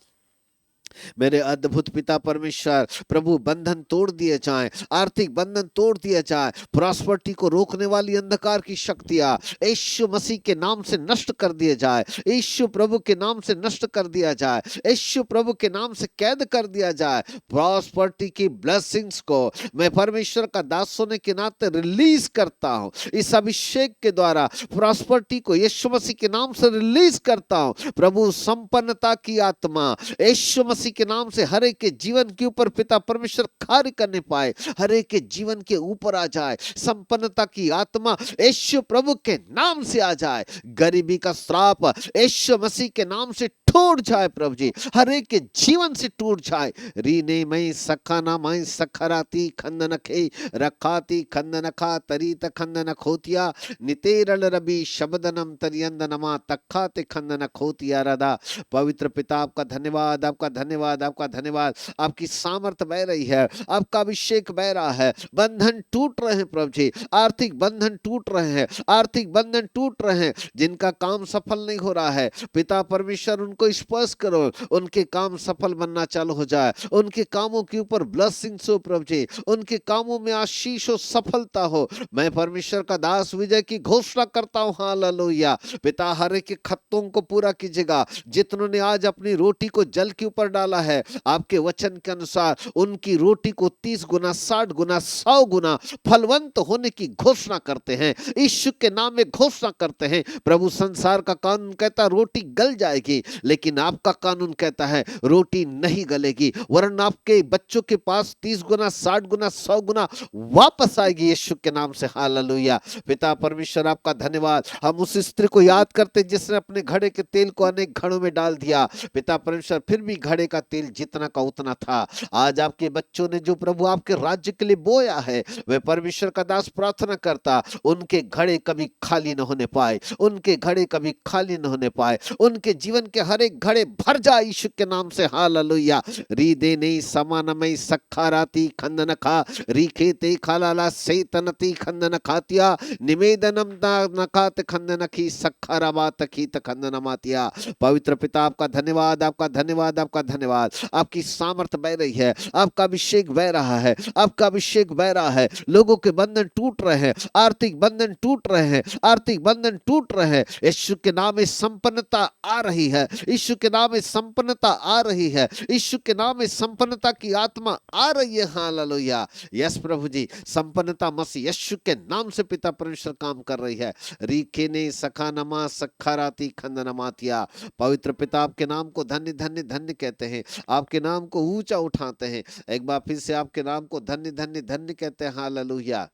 मेरे अद्भुत पिता परमेश्वर प्रभु, बंधन तोड़ दिए जाएं, आर्थिक बंधन तोड़ दिया जाए, प्रॉस्पर्टी को रोकने वाली अंधकार की शक्तियां यीशु मसीह के नाम से नष्ट कर दिए जाए, यीशु प्रभु के नाम से नष्ट कर दिया जाए, यीशु प्रभु के नाम से कैद कर दिया जाए। प्रॉस्पर्टी की ब्लेसिंग्स को मैं परमेश्वर का दास होने के नाते रिलीज करता हूं। इस अभिषेक के द्वारा प्रॉस्पर्टी को यीशु मसीह के नाम से रिलीज करता हूं। प्रभु, संपन्नता की आत्मा यीशु मसीह के नाम से हर एक के जीवन के ऊपर पिता परमेश्वर कार्य करने पाए, हर एक के जीवन के ऊपर आ जाए। संपन्नता की आत्मा यीशु प्रभु के नाम से आ जाए। गरीबी का श्राप यीशु मसीह के नाम से टूट जाए। प्रभु जी, हर एक के जीवन से टूट जाए। रीने मई सखाना मई सखराती खंदन खे रखाती खंदन खा तरीत खंदन खोतिया नितेरल रबी शब्दनम तरियंदनमा तखाते खंदन खोतिया रदा। पवित्र पिता, आपका धन्यवाद, आपका धन्यवाद, आपका धन्यवाद। आपकी सामर्थ बह रही है, आपका अभिषेक बह रहा है। बंधन टूट रहे हैं प्रभु जी, आर्थिक बंधन टूट रहे हैं, आर्थिक बंधन टूट रहे हैं। जिनका काम सफल नहीं हो रहा है पिता परमेश्वर, उनको स्पर्श करो, उनके काम सफल बनना चालू हो जाए। उनके कामों के ऊपर ब्लेसिंग्स हो प्रभु जी, उनके कामों में आशीष हो, सफलता हो। मैं परमेश्वर का दास विजय की घोषणा करता हूं। हालेलुया। पिता, हर एक के खत्तों को पूरा कीजिएगा। जितनों ने आज अपनी रोटी को जल के ऊपर डाला है, आपके वचन के अनुसार उनकी रोटी को 30 गुना, 60 गुना, 100 गुना फलवंत होने की घोषणा करते हैं। यीशु के नाम में घोषणा करते हैं। प्रभु, संसार का कानून कहता है रोटी गल जाएगी, लेकिन आपका कानून कहता है रोटी नहीं गलेगी, वरन आपके बच्चों के पास 30 गुना, 60 गुना, 100 गुना वापस आएगी यीशु के नाम से। हालेलुया। पिता परमेश्वर, आपका धन्यवाद। हम उस स्त्री को याद करते जिसने अपने घड़े के तेल को अनेक घड़ों में डाल दिया। पिता परमेश्वर, फिर भी घड़े का तेल जितना का उतना था। आज आपके बच्चों ने जो प्रभु आपके राज्य के लिए बोया है, वे परमेश्वर का दास प्रार्थना करता उनके घड़े कभी खाली न होने पाए, उनके घड़े कभी खाली न होने पाए, उनके जीवन के हर एक घड़े भर जाए यीशु के नाम से। हालेलुया। रीदे नहीं समानमय सखाराती खंदन खा रीखे ते खालाला सैतनती खंदन खातिया निवेदनम नखात खंदन खी सखाराबात खीत खंदन मातिया। पवित्र पिता, आपका धन्यवाद, आपका धन्यवाद, आपका धन्यवाद। आपकी सामर्थ बह रही है, आपका अभिषेक बह रहा है, आपका अभिषेक बह रहा है। लोगों के बंधन टूट रहे हैं, आर्थिक बंधन टूट रहे हैं, आर्थिक बंधन टूट रहे हैं। यीशु के नाम में संपन्नता आ रही है, यीशु के नाम में संपन्नता आ रही है, यीशु के नाम में संपन्नता की आत्मा आ रही है। हालेलुया। यस प्रभु जी, संपन्नता मसीह यीशु के नाम से पिता परमेश्वर काम कर रही है। रीखे ने सखानमा सखाराती खंदनमातिया। पवित्र पिता, आपके नाम को धन्य धन्य धन्य कहते हैं, आपके नाम को ऊंचा उठाते हैं। एक बार फिर से आपके नाम को धन्य धन्य धन्य कहते हैं। हालेलुया।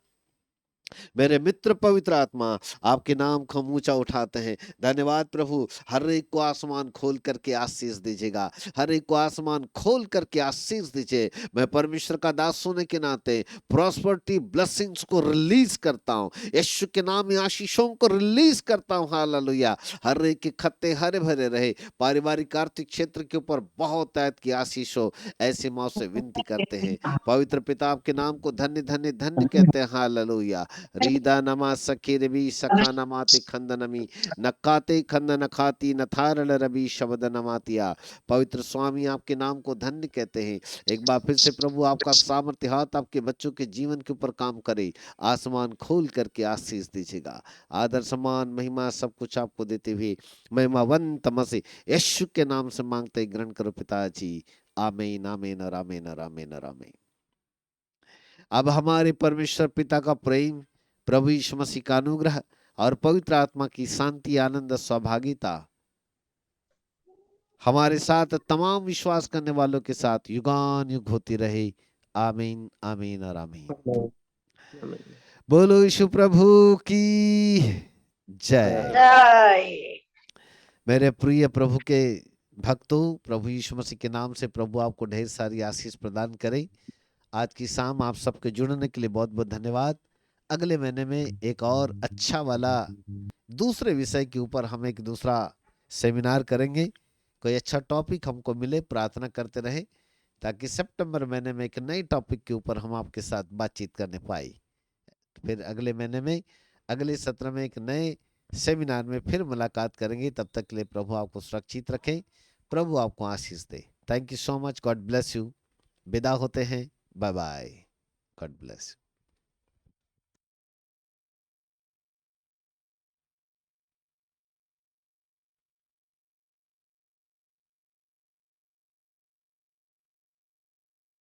मेरे मित्र पवित्र आत्मा, आपके नाम को हम ऊंचा उठाते हैं। धन्यवाद प्रभु। हर एक को आसमान खोल करके आशीष दीजिएगा, हर एक को आसमान खोल करके आशीष दीजिए। मैं परमेश्वर का दास होने के नाते प्रॉस्पर्टी ब्लेसिंग्स को रिलीज करता हूं, यीशु के नाम में आशीषों को रिलीज करता हूं। हालेलुया। हर एक के खत्ते हरे भरे रहे, पारिवारिक आर्थिक क्षेत्र के ऊपर बहुत ऐत की आशीष हो, ऐसे माँ से विनती करते हैं। पवित्र पिता, आपके नाम को धन्य धन्य धन्य कहते हैं। हालेलुया। रीदा नमा सखी रवि सखा नमाते खंद नमी नकाते खंद नखाती नथारल रवि शब्द नमातिया। पवित्र स्वामी आपके नाम को धन्य कहते हैं। एक बार फिर से प्रभु आपका सामर्थ्य हाथ आपके बच्चों के जीवन के ऊपर काम करे, आसमान खोल करके आशीष दीजिएगा। आदर सम्मान महिमा सब कुछ आपको देते हुए महिमावंत मसीह यीशु के नाम से मांगते ग्रहण करो पिताजी। आमीन आमीन और आमीन और आमीन और आमीन। अब हमारे परमेश्वर पिता का प्रेम, प्रभु यीशु मसीह का अनुग्रह और पवित्र आत्मा की शांति आनंद सहभागिता हमारे साथ तमाम विश्वास करने वालों के साथ युगान युग होती रहे। आमीन आमीन और आमीन। बोलो यीशु प्रभु की जय। मेरे प्रिय प्रभु के भक्तों, प्रभु यीशु मसीह के नाम से प्रभु आपको ढेर सारी आशीष प्रदान करे। आज की शाम आप सबके जुड़ने के लिए बहुत बहुत धन्यवाद। अगले महीने में एक और अच्छा वाला दूसरे विषय के ऊपर हम एक दूसरा सेमिनार करेंगे। कोई अच्छा टॉपिक हमको मिले, प्रार्थना करते रहे ताकि सितंबर महीने में एक नए टॉपिक के ऊपर हम आपके साथ बातचीत करने पाए। फिर अगले महीने में अगले सत्र में एक नए सेमिनार में फिर मुलाकात करेंगे। तब तक के लिए प्रभु आपको सुरक्षित रखें, प्रभु आपको आशीष दे। Thank you so much. God bless you. विदा होते हैं। Bye bye. God bless you.